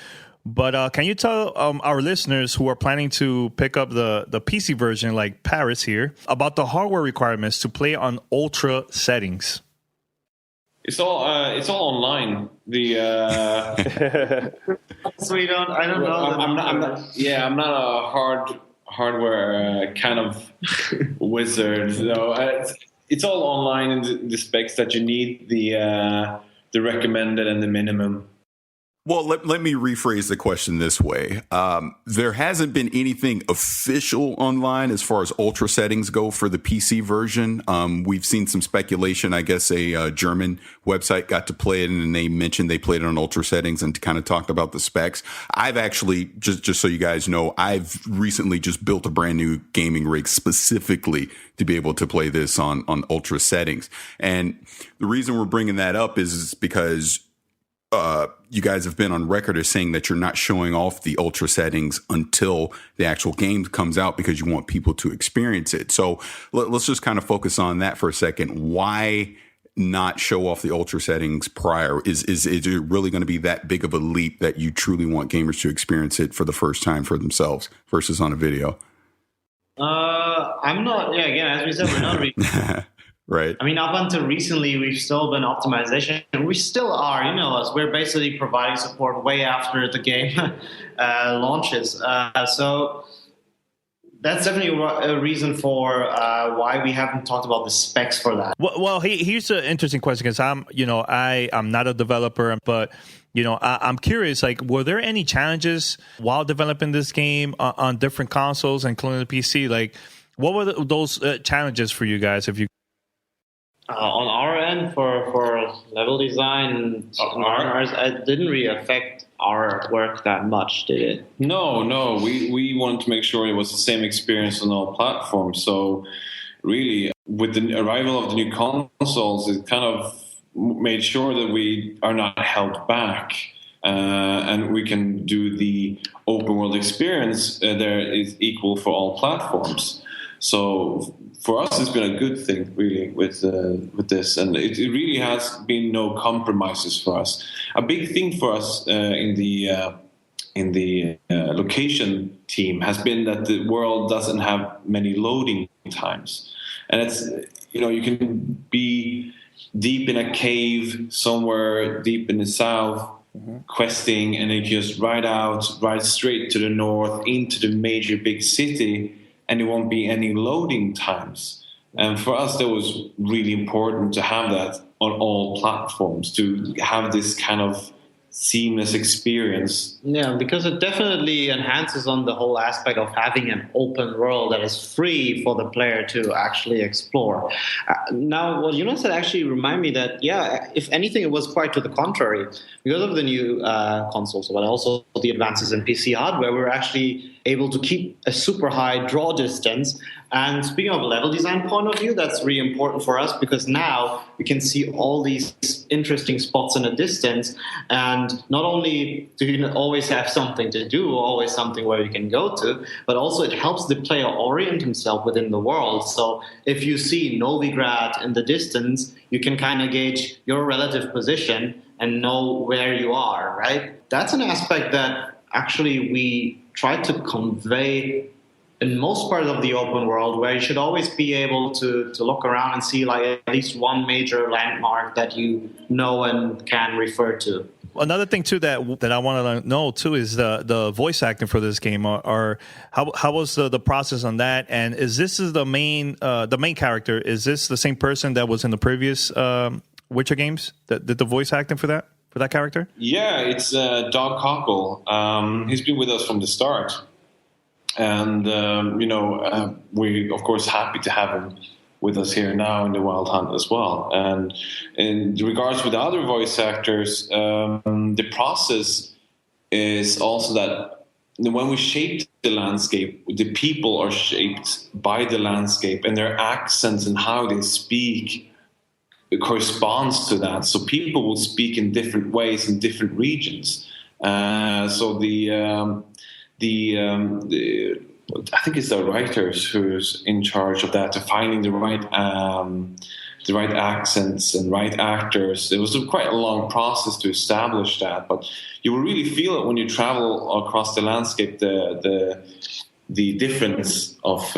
But can you tell our listeners who are planning to pick up the PC version, like Paris here, about the hardware requirements to play on ultra settings? It's all online. So I don't know. I'm not a hardware kind of wizard. So it's all online in the specs that you need, the recommended and the minimum. Well, let me rephrase the question this way. There hasn't been anything official online as far as ultra settings go for the PC version. We've seen some speculation. I guess a German website got to play it, and they mentioned they played it on ultra settings and kind of talked about the specs. I've actually, just so you guys know, I've recently just built a brand new gaming rig specifically to be able to play this on ultra settings. And the reason we're bringing that up is because you guys have been on record as saying that you're not showing off the ultra settings until the actual game comes out because you want people to experience it. So let's just kind of focus on that for a second. Why not show off the ultra settings prior? Is it really going to be that big of a leap that you truly want gamers to experience it for the first time for themselves versus on a video? I'm not. Yeah, again, as we said, we're not really. Right. I mean, up until recently, we've still been optimization, and we still are. You know, as we're basically providing support way after the game launches. So that's definitely a reason for why we haven't talked about the specs for that. Well, here's an interesting question, because I'm not a developer, but I'm curious. Like, were there any challenges while developing this game on different consoles, including the PC? Like, what were those challenges for you guys? If you on our end, for level design, ours, it didn't really affect our work that much, did it? No. We wanted to make sure it was the same experience on all platforms. So really, with the arrival of the new consoles, it kind of made sure that we are not held back. And we can do the open world experience there is equal for all platforms. So for us, it's been a good thing, really, with this, and it really has been no compromises for us. A big thing for us in the location team has been that the world doesn't have many loading times, and it's you can be deep in a cave somewhere deep in the south. Mm-hmm. Questing, and then just ride straight to the north into the major big city, and there won't be any loading times. And for us, that was really important to have that on all platforms, to have this kind of seamless experience. Yeah, because it definitely enhances on the whole aspect of having an open world that is free for the player to actually explore. Now, what you said actually remind me that, yeah, if anything, it was quite to the contrary. Because of the new consoles, but also the advances in PC hardware, we're actually able to keep a super high draw distance. And speaking of level design point of view, that's really important for us because now we can see all these interesting spots in the distance. And not only do you always have something to do, always something where you can go to, but also it helps the player orient himself within the world. So if you see Novigrad in the distance, you can kind of gauge your relative position and know where you are, right? That's an aspect that actually we try to convey in most parts of the open world, where you should always be able to look around and see like at least one major landmark that you know and can refer to. Another thing too that I want to know too is the voice acting for this game. Or how was the process on that? And is the main character? Is this the same person that was in the previous Witcher games that did the voice acting for that character? Yeah, it's Doug Cockle. He's been with us from the start. And, we're, of course, happy to have him with us here now in the Wild Hunt as well. And in regards with the other voice actors, the process is also that when we shape the landscape, the people are shaped by the landscape, and their accents and how they speak corresponds to that. So people will speak in different ways in different regions. So I think it's the writers who's in charge of that, to finding the right accents and right actors. It was quite a long process to establish that, but you will really feel it when you travel across the landscape, the difference of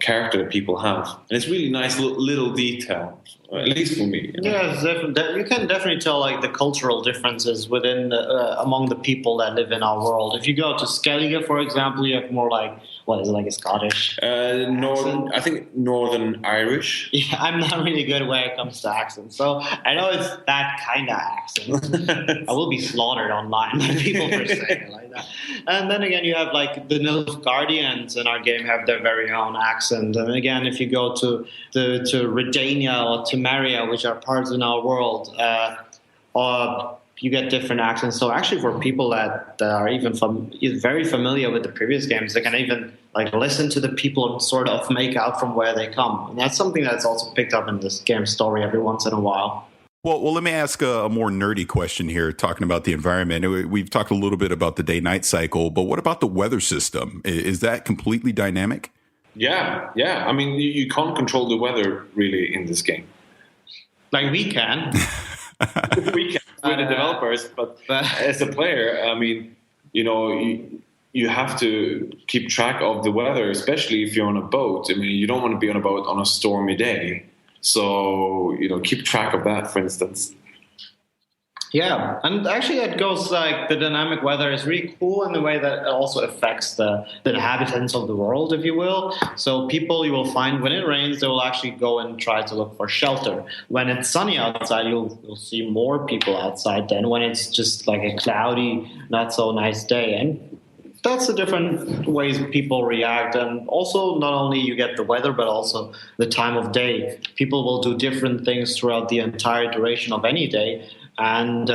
character that people have, and it's really nice little detail, at least for me. Yeah, you can definitely tell like the cultural differences within among the people that live in our world. If you go to Skellige, for example, you have more like a Scottish? I think Northern Irish. Yeah, I'm not really good when it comes to accents, so I know it's that kind of accent. I will be slaughtered online by people for saying it like that. And then again, you have like the Nilfgaardians in our game have their very own accent. And again, if you go to Redania or Temeria, which are parts in our world, you get different accents. So actually, for people that are even very familiar with the previous games, they can even like listen to the people and sort of make out from where they come. And that's something that's also picked up in this game's story every once in a while. Well, let me ask a more nerdy question here, talking about the environment. We've talked a little bit about the day-night cycle, but what about the weather system? Is that completely dynamic? Yeah. I mean, you can't control the weather really in this game. Like we can. We can with the developers, but as a player, I mean, you have to keep track of the weather, especially if you're on a boat. I mean, you don't want to be on a boat on a stormy day. So, keep track of that, for instance. Yeah, and actually that goes like the dynamic weather is really cool in the way that it also affects the inhabitants of the world, if you will. So people you will find when it rains, they will actually go and try to look for shelter. When it's sunny outside, you'll see more people outside than when it's just like a cloudy, not so nice day. And that's the different ways people react. And also not only you get the weather, but also the time of day. People will do different things throughout the entire duration of any day. And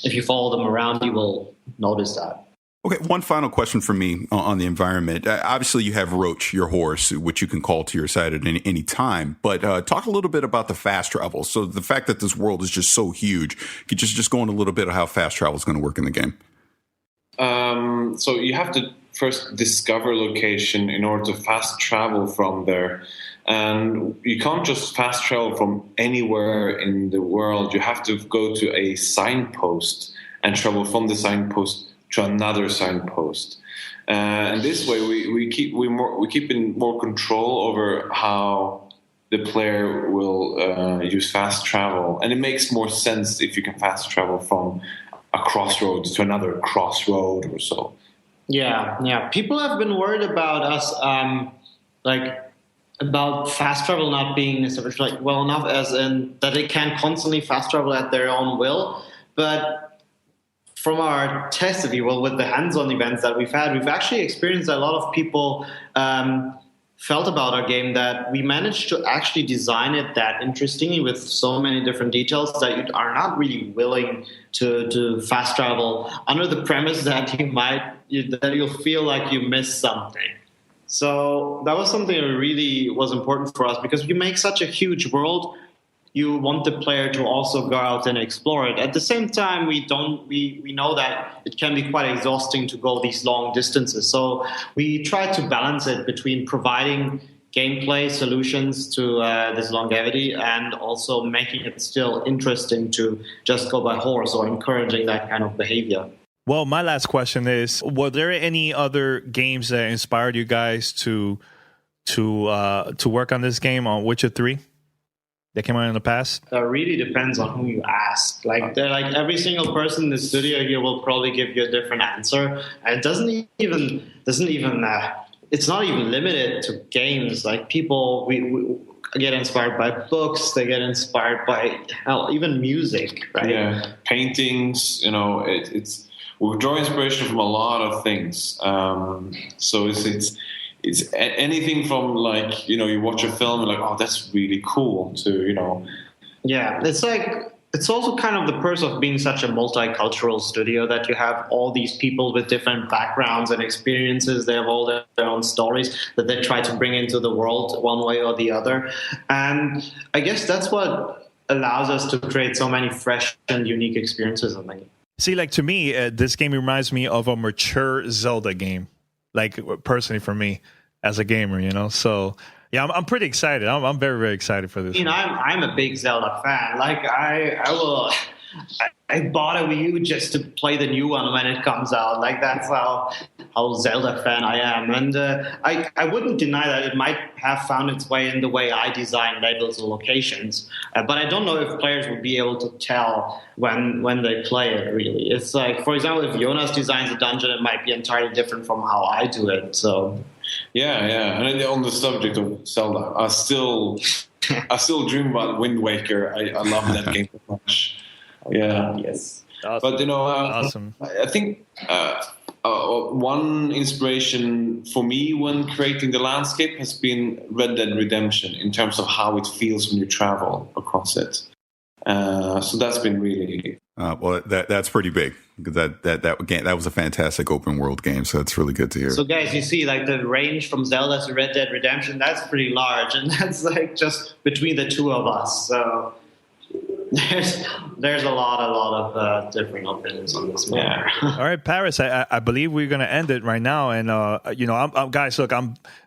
if you follow them around, you will notice that. Okay, one final question for me on the environment. Obviously, you have Roach, your horse, which you can call to your side at any time. But talk a little bit about the fast travel. So the fact that this world is just so huge, could you just go on a little bit of how fast travel is going to work in the game? So you have to first discover location in order to fast travel from there. And you can't just fast travel from anywhere in the world. You have to go to a signpost and travel from the signpost to another signpost. And this way, we keep in more control over how the player will use fast travel. And it makes more sense if you can fast travel from a crossroads to another crossroad or so. Yeah. People have been worried about us, about fast travel not being well enough, as in that they can constantly fast travel at their own will. But from our tests, if you will, with the hands-on events that we've had, we've actually experienced a lot of people felt about our game that we managed to actually design it that interestingly with so many different details that you are not really willing to fast travel under the premise that you'll feel like you missed something. So that was something that really was important for us because we make such a huge world. You want the player to also go out and explore it. At the same time, we know that it can be quite exhausting to go these long distances. So we try to balance it between providing gameplay solutions to this longevity and also making it still interesting to just go by horse or encouraging that kind of behavior. Well, my last question is: were there any other games that inspired you guys to work on this game, on Witcher 3? That came out in the past? It really depends on who you ask. Like every single person in the studio here will probably give you a different answer. And it's not even limited to games. Like people, we get inspired by books. They get inspired by even music, right? Yeah, paintings. We draw inspiration from a lot of things. So it's anything from you watch a film and oh, that's really cool to. Yeah, it's also kind of the perks of being such a multicultural studio that you have all these people with different backgrounds and experiences. They have all their own stories that they try to bring into the world one way or the other. And I guess that's what allows us to create so many fresh and unique experiences in the game. See, to me, this game reminds me of a mature Zelda game. Personally for me as a gamer, So yeah, I'm pretty excited. I'm very, very excited for this. I'm a big Zelda fan. I bought a Wii U just to play the new one when it comes out. That's how Zelda fan I am. And I wouldn't deny that it might have found its way in the way I design levels or locations. But I don't know if players would be able to tell when they play it, really. It's for example, if Jonas designs a dungeon, it might be entirely different from how I do it. So... Yeah. And on the subject of Zelda, I still dream about Wind Waker. I love that game so much. Yeah. Yes. Awesome. But awesome. I think one inspiration for me when creating the landscape has been Red Dead Redemption in terms of how it feels when you travel across it. So that's been really well. That's pretty big because that was a fantastic open world game. So it's really good to hear. So guys, you see, the range from Zelda to Red Dead Redemption, that's pretty large, and that's just between the two of us. So there's a lot of different opinions on this matter. All right, Paris, I believe we're going to end it right now. And guys, look, I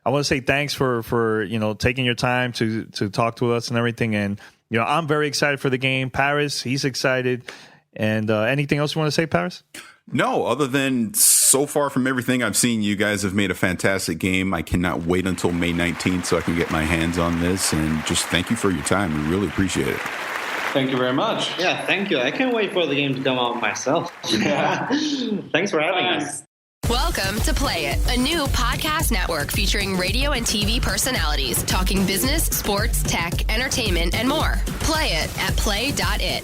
want to say thanks for taking your time to talk to us and everything. And I'm very excited for the game. Paris, he's excited. And anything else you want to say, Paris? No, other than so far from everything I've seen, you guys have made a fantastic game. I cannot wait until May 19th so I can get my hands on this. And just thank you for your time. We really appreciate it. Thank you very much. Yeah, thank you. I can't wait for the game to come out myself. Yeah. Thanks for having us. Welcome to Play It, a new podcast network featuring radio and TV personalities talking business, sports, tech, entertainment, and more. Play it at play.it.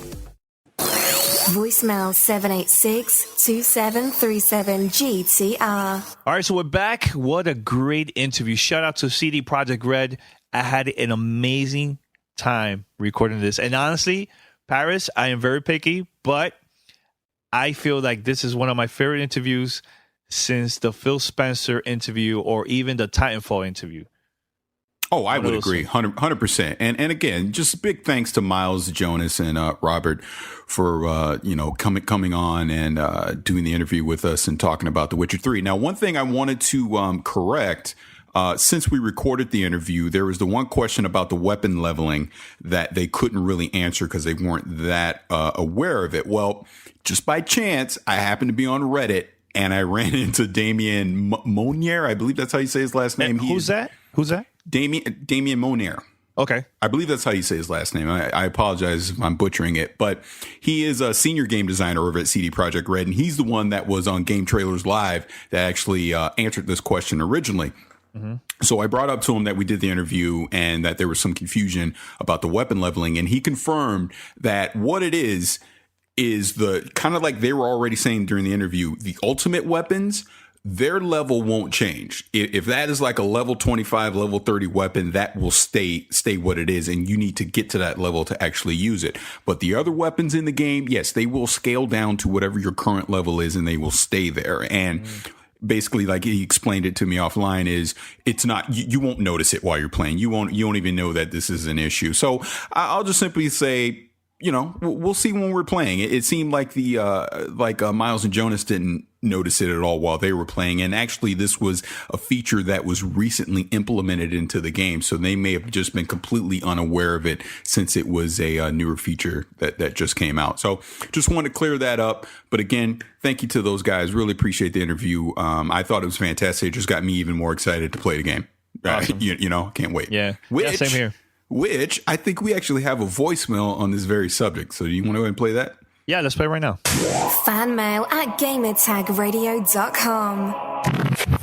Voicemail 786-2737-GTR. All right, so we're back. What a great interview. Shout out to CD Projekt Red. I had an amazing time recording this. And honestly, Paris, I am very picky, but I feel like this is one of my favorite interviews since the Phil Spencer interview or even the Titanfall interview. Oh, I would agree, 100%. And again, just big thanks to Miles, Jonas, and Robert for coming on and doing the interview with us and talking about The Witcher 3. Now, one thing I wanted to correct. Since we recorded the interview, there was the one question about the weapon leveling that they couldn't really answer because they weren't that aware of it. Well, just by chance, I happened to be on Reddit and I ran into Damien Monier. I believe that's how you say his last name. Who's that? Damien Monier. Okay. I believe that's how you say his last name. I apologize if I'm butchering it, but he is a senior game designer over at CD Projekt Red, and he's the one that was on Game Trailers Live that actually answered this question originally. Mm-hmm. So I brought up to him that we did the interview and that there was some confusion about the weapon leveling, and he confirmed that what it is the kind of like they were already saying during the interview, the ultimate weapons, their level won't change. If that is like a level 25, level 30 weapon, that will stay what it is, and you need to get to that level to actually use it. But the other weapons in the game, yes, they will scale down to whatever your current level is, and they will stay there. And basically, like he explained it to me offline, is it's not, you won't notice it while you're playing. You won't even know that this is an issue. So I'll just simply say, we'll see when we're playing. It seemed like Miles and Jonas didn't notice it at all while they were playing. And actually, this was a feature that was recently implemented into the game. So they may have just been completely unaware of it since it was a newer feature that just came out. So just want to clear that up. But again, thank you to those guys. Really appreciate the interview. I thought it was fantastic. It just got me even more excited to play the game. Awesome. Can't wait. Yeah. Same here. Which I think we actually have a voicemail on this very subject. So do you want to go ahead and play that? Yeah, let's play right now. Fan mail at gamertagradio.com.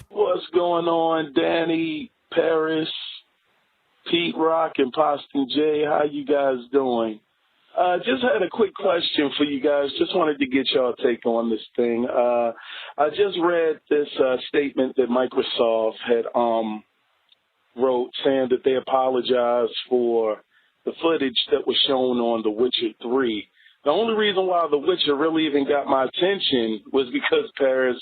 What's going on, Danny, Paris, Pete Rock, and Poston J? How you guys doing? Just had a quick question for you guys. Just wanted to get y'all take on this thing. I just read this statement that Microsoft had wrote saying that they apologized for the footage that was shown on The Witcher 3. The only reason why The Witcher really even got my attention was because Paris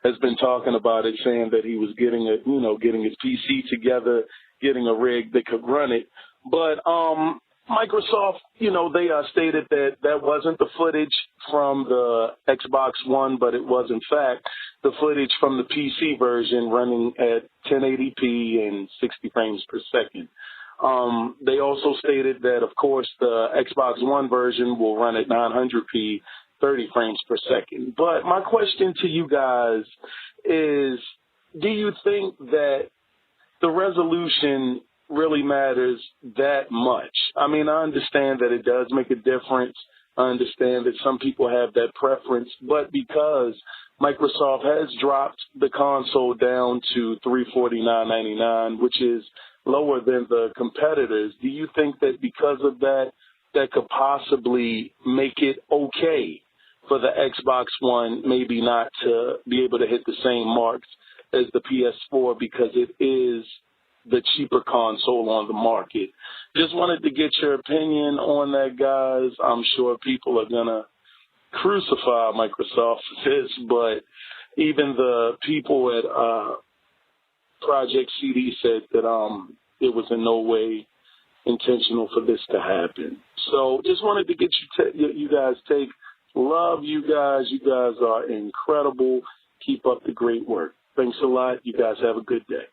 has been talking about it, saying that he was getting his PC together, getting a rig that could run it. But Microsoft, they stated that wasn't the footage from the Xbox One, but it was in fact the footage from the PC version running at 1080p and 60 frames per second. They also stated that, of course, the Xbox One version will run at 900p, 30 frames per second. But my question to you guys is, do you think that the resolution really matters that much? I mean, I understand that it does make a difference. I understand that some people have that preference, but because Microsoft has dropped the console down to $349.99, which is lower than the competitors, do you think that because of that, that could possibly make it okay for the Xbox One maybe not to be able to hit the same marks as the PS4 because it is the cheaper console on the market? Just wanted to get your opinion on that, guys. I'm sure people are going to crucify Microsoft for this, but even the people at Project CD said that it was in no way intentional for this to happen. So just wanted to get you guys take. Love you guys. You guys are incredible. Keep up the great work. Thanks a lot. You guys have a good day.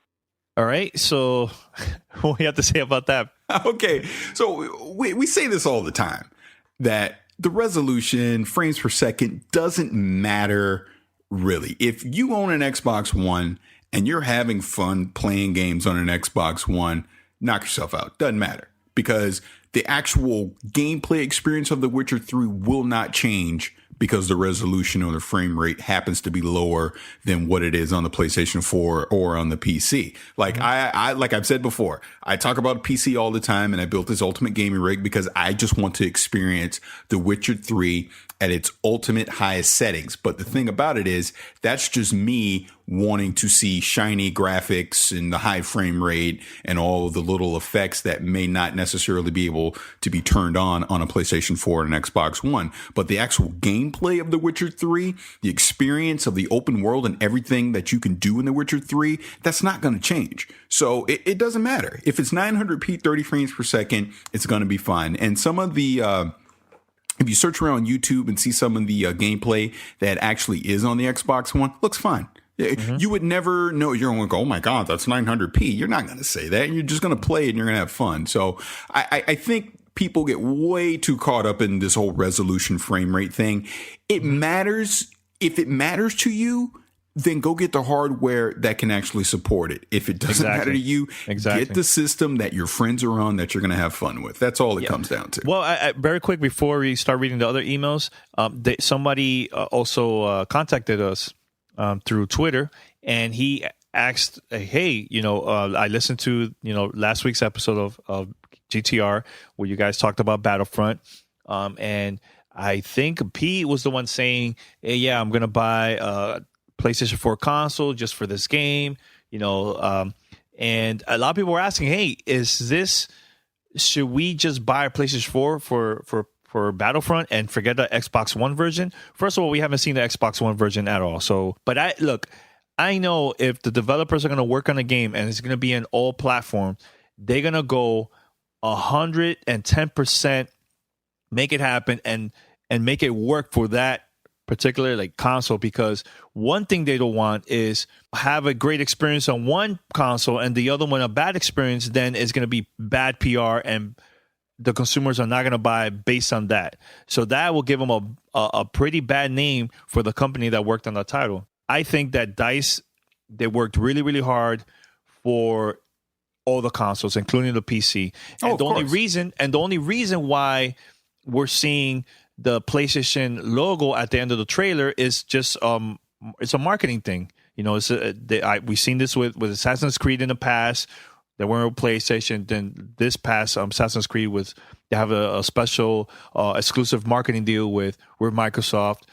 All right. So what do you have to say about that? Okay. So we say this all the time, that the resolution, frames per second, doesn't matter really. If you own an Xbox One and you're having fun playing games on an Xbox One, knock yourself out. Doesn't matter, because the actual gameplay experience of The Witcher 3 will not change because the resolution or the frame rate happens to be lower than what it is on the PlayStation 4 or on the PC. Like like I've said before, I talk about PC all the time, and I built this ultimate gaming rig because I just want to experience The Witcher 3 at its ultimate highest settings. But the thing about it is, that's just me wanting to see shiny graphics and the high frame rate and all of the little effects that may not necessarily be able to be turned on a PlayStation 4 and an Xbox One. But the actual gameplay of The Witcher 3, the experience of the open world and everything that you can do in The Witcher 3, that's not going to change. So it doesn't matter. If it's 900p, 30 frames per second, it's going to be fine. And some of the if you search around YouTube and see some of the gameplay that actually is on the Xbox One, looks fine. You would never know. You're going to go, oh my God, that's 900p. You're not going to say that. You're just going to play it and you're going to have fun. So I think people get way too caught up in this whole resolution frame rate thing. It matters. If it matters to you, then go get the hardware that can actually support it. If it doesn't matter to you, get the system that your friends are on that you're going to have fun with. That's all it comes down to. Well, I, very quick before we start reading the other emails, somebody also contacted us through Twitter, and he asked, hey, I listened to, last week's episode of GTR where you guys talked about Battlefront, and I think Pete was the one saying, hey, yeah, I'm going to buy PlayStation 4 console just for this game, and a lot of people were asking, hey, should we just buy a PlayStation 4 for Battlefront and forget the Xbox One version? First of all, we haven't seen the Xbox One version at all. So, but I know if the developers are going to work on a game and it's going to be an all platform, they're going to go 110%, make it happen and make it work for that particular like console, because one thing they don't want is have a great experience on one console and the other one a bad experience. Then it's going to be bad PR and the consumers are not going to buy based on that. So that will give them a pretty bad name for the company that worked on the title. I think that DICE, they worked really, really hard for all the consoles, including the PC. And the only reason why we're seeing the PlayStation logo at the end of the trailer is just it's a marketing thing. We've seen this with Assassin's Creed in the past. They weren't with PlayStation. Then this past Assassin's Creed they have a special exclusive marketing deal with Microsoft.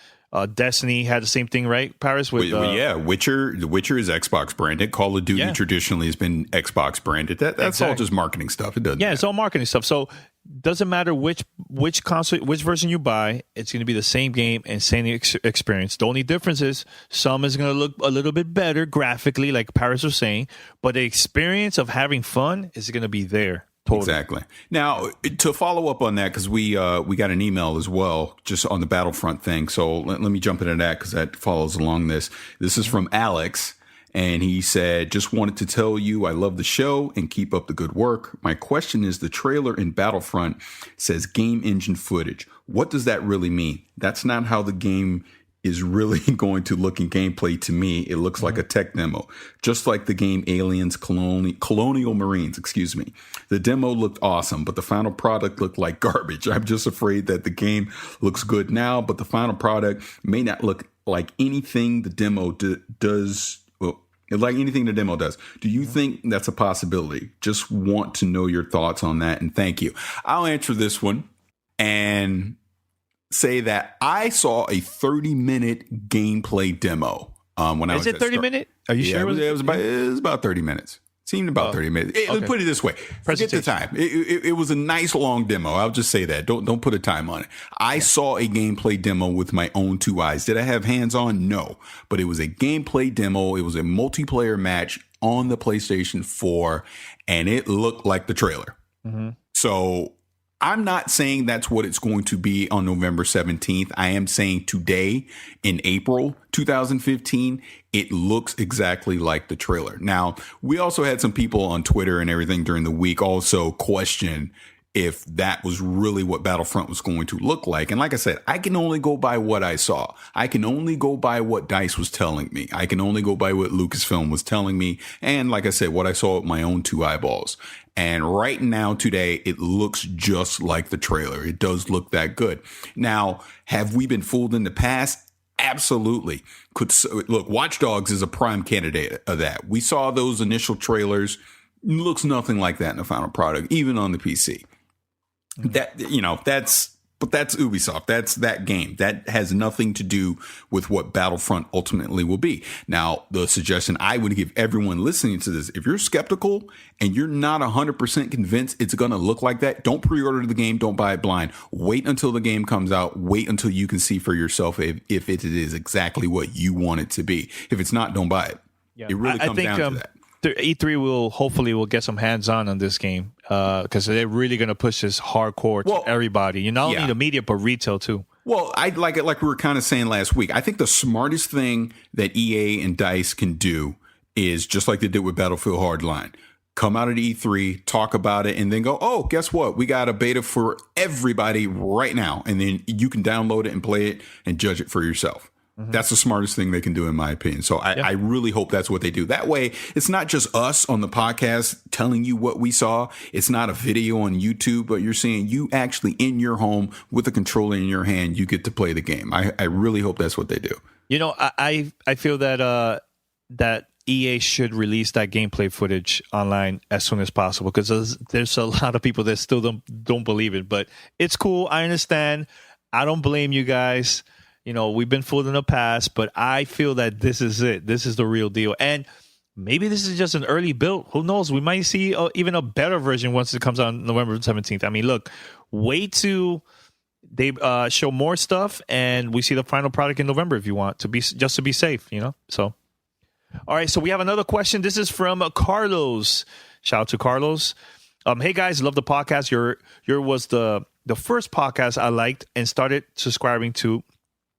Destiny had the same thing, right, Paris? Witcher. The Witcher is Xbox branded. Call of Duty traditionally has been Xbox branded. That's all just marketing stuff. It doesn't. Yeah, it's all marketing stuff. So doesn't matter which console, which version you buy, it's going to be the same game and same experience. The only difference is some is going to look a little bit better graphically, like Paris was saying, but the experience of having fun is going to be there. Totally. Exactly. Now, to follow up on that, because we got an email as well, just on the Battlefront thing. So let me jump into that because that follows along this. This is from Alex. And he said, just wanted to tell you I love the show and keep up the good work. My question is, the trailer in Battlefront says game engine footage. What does that really mean? That's not how the game is really going to look in gameplay to me. It looks like a tech demo, just like the game Aliens Colonial Marines, The demo looked awesome, but the final product looked like garbage. I'm just afraid that the game looks good now, but the final product may not look like anything the demo does. Like anything the demo does. Do you think that's a possibility? Just want to know your thoughts on that. And thank you. I'll answer this one and say that I saw a 30-minute gameplay demo. When I was it 30 minutes? Are you sure? It was about 30 minutes. Seemed about 30 minutes. Let's put it this way. Forget the time. It was a nice long demo. I'll just say that. Don't put a time on it. I saw a gameplay demo with my own two eyes. Did I have hands on? No. But it was a gameplay demo. It was a multiplayer match on the PlayStation 4, and it looked like the trailer. Mm-hmm. So I'm not saying that's what it's going to be on November 17th. I am saying today in April 2015, it looks exactly like the trailer. Now, we also had some people on Twitter and everything during the week also question if that was really what Battlefront was going to look like. And like I said, I can only go by what I saw. I can only go by what DICE was telling me. I can only go by what Lucasfilm was telling me. And like I said, what I saw with my own two eyeballs. And right now, today, it looks just like the trailer. It does look that good. Now, have we been fooled in the past? Absolutely. Look, Watch Dogs is a prime candidate of that. We saw those initial trailers. Looks nothing like that in the final product, even on the PC. That's Ubisoft. That's that game. That has nothing to do with what Battlefront ultimately will be. Now, the suggestion I would give everyone listening to this, if you're skeptical and you're not 100% convinced it's going to look like that, don't pre-order the game. Don't buy it blind. Wait until the game comes out. Wait until you can see for yourself if it is exactly what you want it to be. If it's not, don't buy it. Yeah. It really comes down to that. E3 will get some hands-on this game because they're really going to push this hardcore to everybody. You not only the media, but retail too. Well, I like it, like we were kind of saying last week. I think the smartest thing that EA and DICE can do is just like they did with Battlefield Hardline. Come out at E3, talk about it, and then go, oh, guess what? We got a beta for everybody right now. And then you can download it and play it and judge it for yourself. Mm-hmm. That's the smartest thing they can do, in my opinion. So I really hope that's what they do. That way, it's not just us on the podcast telling you what we saw. It's not a video on YouTube, but you're seeing you actually in your home with a controller in your hand. You get to play the game. I really hope that's what they do. You know, I feel that that EA should release that gameplay footage online as soon as possible because there's a lot of people that still don't believe it. But it's cool. I understand. I don't blame you guys. we've been fooled in the past, but I feel that this is it. This is the real deal. And maybe this is just an early build. Who knows? We might see even a better version once it comes out on November 17th. I mean, look, wait till they show more stuff and we see the final product in November if you want, to be safe, So, all right, so we have another question. This is from Carlos. Shout out to Carlos. Hey guys, love the podcast. Your was the first podcast I liked and started subscribing to,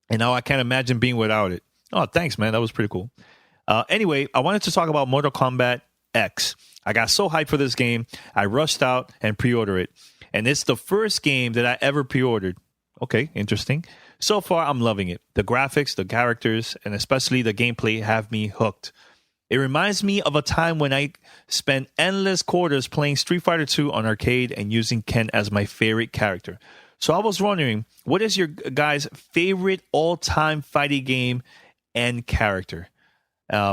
and now I can't imagine being without it. Oh, thanks, man. That was pretty cool. Anyway, I wanted to talk about Mortal Kombat X. I got so hyped for this game, I rushed out and pre-ordered it. And it's the first game that I ever pre-ordered. Okay, interesting. So far, I'm loving it. The graphics, the characters, and especially the gameplay have me hooked. It reminds me of a time when I spent endless quarters playing Street Fighter 2 on arcade and using Ken as my favorite character. So I was wondering, what is your guys' favorite all-time fighting game and character?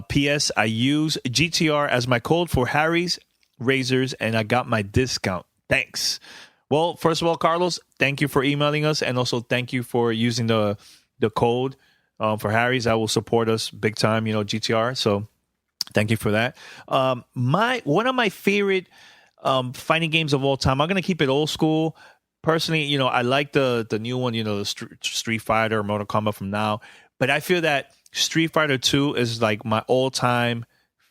P.S. I use GTR as my code for Harry's Razors, and I got my discount. Thanks. Well, first of all, Carlos, thank you for emailing us, and also thank you for using the code for Harry's. That will support us big time, GTR. So thank you for that. One of my favorite fighting games of all time. I'm gonna keep it old school. Personally, I like the new one, the Street Fighter, Mortal Kombat from now. But I feel that Street Fighter 2 is like my all-time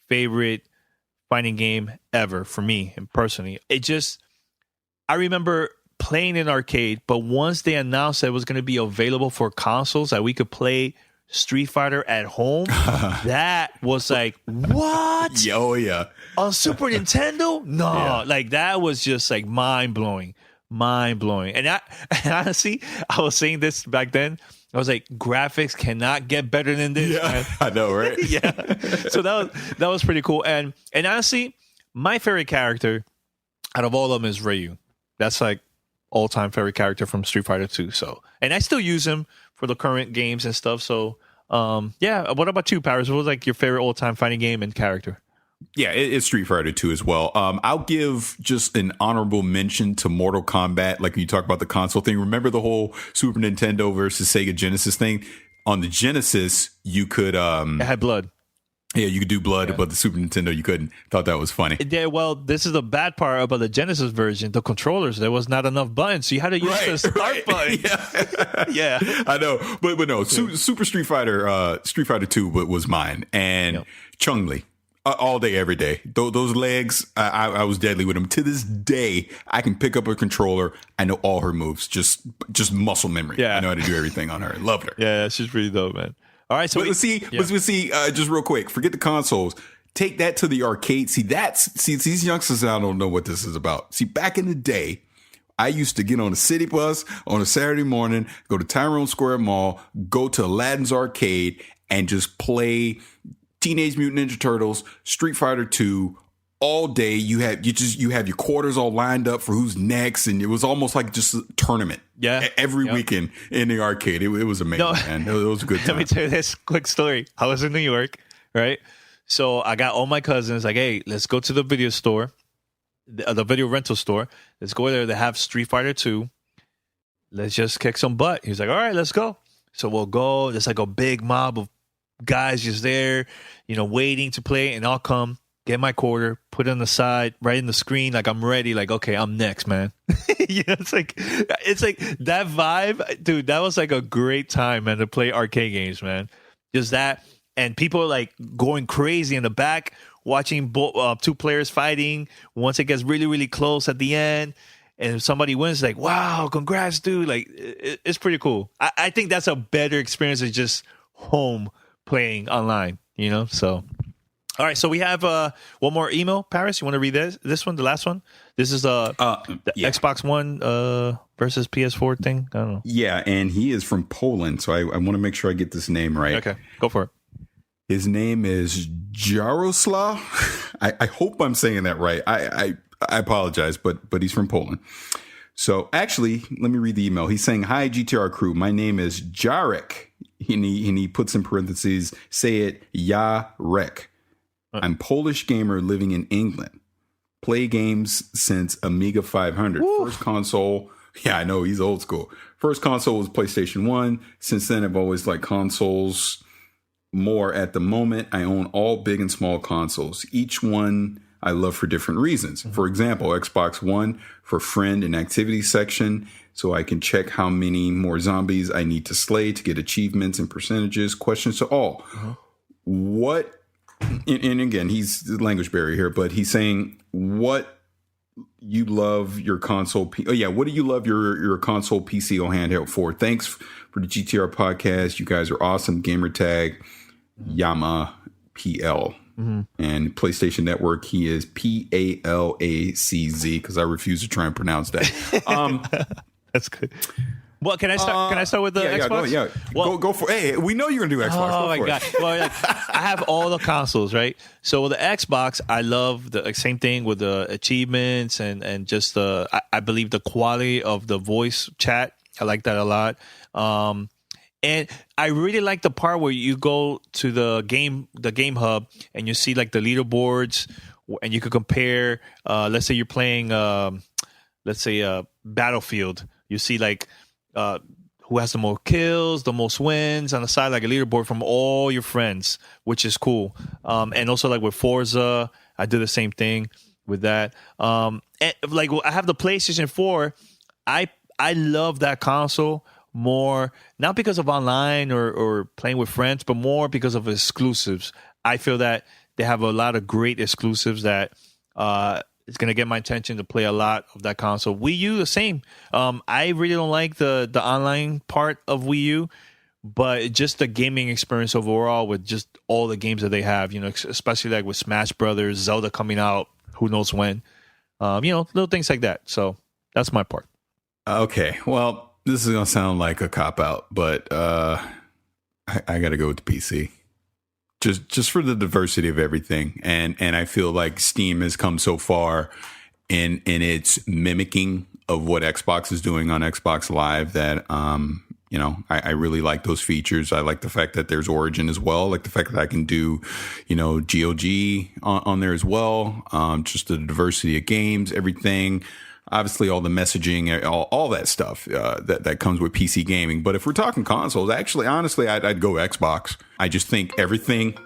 favorite fighting game ever for me, and personally. I remember playing in arcade, but once they announced that it was going to be available for consoles, that we could play Street Fighter at home, that was like, what? Oh, yeah. On Super Nintendo? No. Yeah. Like, that was just like mind-blowing. And honestly, I was saying this back then. I was like, graphics cannot get better than this. Yeah, man. I know, right? Yeah. So that was pretty cool. And honestly, my favorite character out of all of them is Ryu. That's like all-time favorite character from Street Fighter 2. So, and I still use him for the current games and stuff. So, yeah. What about you, Paris? What was like your favorite all-time fighting game and character? Yeah, it's Street Fighter 2 as well. I'll give just an honorable mention to Mortal Kombat. Like you talk about the console thing. Remember the whole Super Nintendo versus Sega Genesis thing? On the Genesis, you could... it had blood. Yeah, you could do blood, but the Super Nintendo, you couldn't. Thought that was funny. Yeah, well, this is the bad part about the Genesis version. The controllers, there was not enough buttons, so you had to use the start button. Yeah. Yeah, I know, but no, Super Street Fighter 2 was mine, and Chun-Li. All day, every day. Those legs, I was deadly with them. To this day, I can pick up a controller. I know all her moves. Just muscle memory. Yeah. I know how to do everything on her. Loved her. Yeah, she's pretty dope, man. All right, so let's see. Just real quick. Forget the consoles. Take that to the arcade. See, these youngsters now don't know what this is about. See, back in the day, I used to get on a city bus on a Saturday morning, go to Tyrone Square Mall, go to Aladdin's Arcade, and just play Teenage Mutant Ninja Turtles, Street Fighter 2, all day. You have your quarters all lined up for who's next, and it was almost like just a tournament. Yeah, every weekend in the arcade. It was amazing, man. It was a good time. Let me tell you this quick story. I was in New York, right? So I got all my cousins like, hey, let's go to the video store, the video rental store. Let's go there. They have Street Fighter 2. Let's just kick some butt. He was like, all right, let's go. So we'll go. There's like a big mob of guys just there, waiting to play, and I'll come, get my quarter, put it on the side, right in the screen, like I'm ready, like, okay, I'm next, man. It's like that vibe, dude. That was like a great time, man, to play arcade games, man. Just that, and people are like going crazy in the back, watching two players fighting. Once it gets really, really close at the end, and if somebody wins, like, wow, congrats, dude. Like, it's pretty cool. I think that's a better experience than just home playing online, so all right, so we have one more email. Paris, you want to read this one, the last one? This is the Xbox One versus PS4 thing. I don't know. Yeah, and he is from Poland, so I want to make sure I get this name right. Okay, go for it. His name is Jaroslaw. I hope I'm saying that right. I apologize, but he's from Poland. So actually, let me read the email. He's saying, "Hi, GTR crew. My name is Jarek." And he puts in parentheses, say it, Jarek. I'm Polish gamer living in England. Play games since Amiga 500. Woo. First console Yeah, I know. He's old school. First console was PlayStation 1. Since then, I've always liked consoles more. At the moment, I own all big and small consoles. Each one I love for different reasons. For example, Xbox One for friend and activity section, so I can check how many more zombies I need to slay to get achievements and percentages. Questions to all. What, and again, he's the language barrier here, but he's saying what you love your console. What do you love your console, PC, or handheld for? Thanks for the GTR podcast. You guys are awesome. Gamertag, Yama PL. And PlayStation Network, he is PALACZ, because I refuse to try and pronounce that. That's good. Well, can I start? Can I start with the Xbox? Go for. Hey, we know you're gonna do Xbox. Oh my god! Well, I have all the consoles, right? So with the Xbox, I love the same thing with the achievements and just I believe the quality of the voice chat. I like that a lot. And I really like the part where you go to the game hub and you see like the leaderboards, and you could compare. Let's say you're playing, Battlefield. You see like who has the most kills, the most wins on the side, like a leaderboard from all your friends, which is cool. And also like with Forza, I do the same thing with that. And like I have the PlayStation 4. I love that console more, not because of online or playing with friends, but more because of exclusives. I feel that they have a lot of great exclusives that it's going to get my attention to play a lot of that console. Wii U, the same. I really don't like the online part of Wii U, but just the gaming experience overall with just all the games that they have, especially like with Smash Brothers, Zelda coming out, who knows when, little things like that. So that's my part. Okay, well, this is going to sound like a cop-out, but I got to go with the PC. Just for the diversity of everything. And I feel like Steam has come so far in its mimicking of what Xbox is doing on Xbox Live that, I really like those features. I like the fact that there's Origin as well. I like the fact that I can do, GOG on there as well. Just the diversity of games, everything. Obviously, all the messaging, all that stuff that comes with PC gaming. But if we're talking consoles, actually, honestly, I'd go Xbox. I just think everything.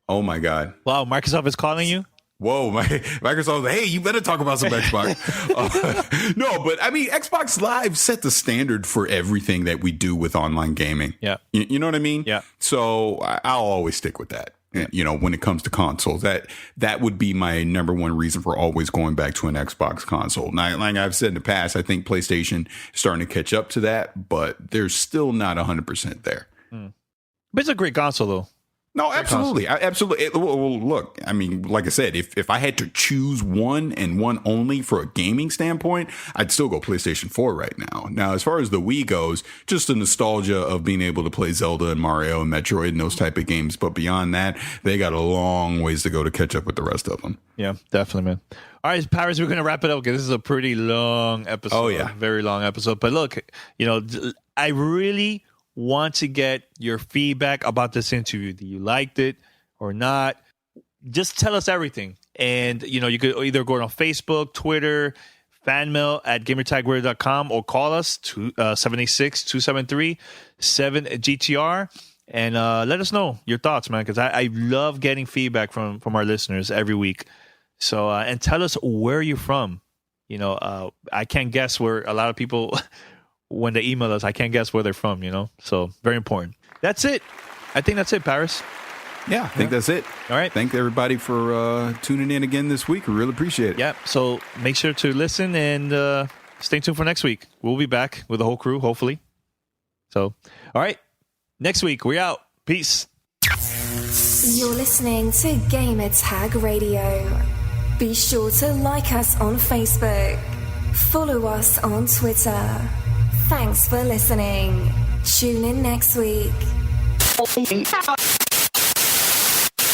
Oh, my God. Wow, Microsoft is calling you? Whoa, Microsoft, hey, you better talk about some Xbox. No, but I mean, Xbox Live set the standard for everything that we do with online gaming. Yeah. You know what I mean? Yeah. So I'll always stick with that. When it comes to consoles, that would be my number one reason for always going back to an Xbox console. Now, like I've said in the past, I think PlayStation is starting to catch up to that, but they're still not 100% there. But it's a great console, though. No, absolutely. Absolutely. Well, look, I mean, like I said, if I had to choose one and one only for a gaming standpoint, I'd still go PlayStation 4 right now. Now, as far as the Wii goes, just the nostalgia of being able to play Zelda and Mario and Metroid and those type of games. But beyond that, they got a long ways to go to catch up with the rest of them. Yeah, definitely, man. All right, Paris, we're going to wrap it up because this is a pretty long episode. Oh, yeah. Very long episode. But look, I really want to get your feedback about this interview. Do you liked it or not? Just tell us everything. And, you could either go on Facebook, Twitter, fan mail at gamertagradio.com, or call us 786-273-7GTR and let us know your thoughts, man, because I love getting feedback from our listeners every week. So, and tell us where you're from. I can't guess where a lot of people... when they email us, I can't guess where they're from, So very important. That's it. I think that's it, Paris. Yeah, I think that's it. All right. Thank everybody for tuning in again this week. We really appreciate it. Yeah. So make sure to listen and stay tuned for next week. We'll be back with the whole crew, hopefully. So, all right. Next week, we're out. Peace. You're listening to Gamertag Radio. Be sure to like us on Facebook. Follow us on Twitter. Thanks for listening. Tune in next week.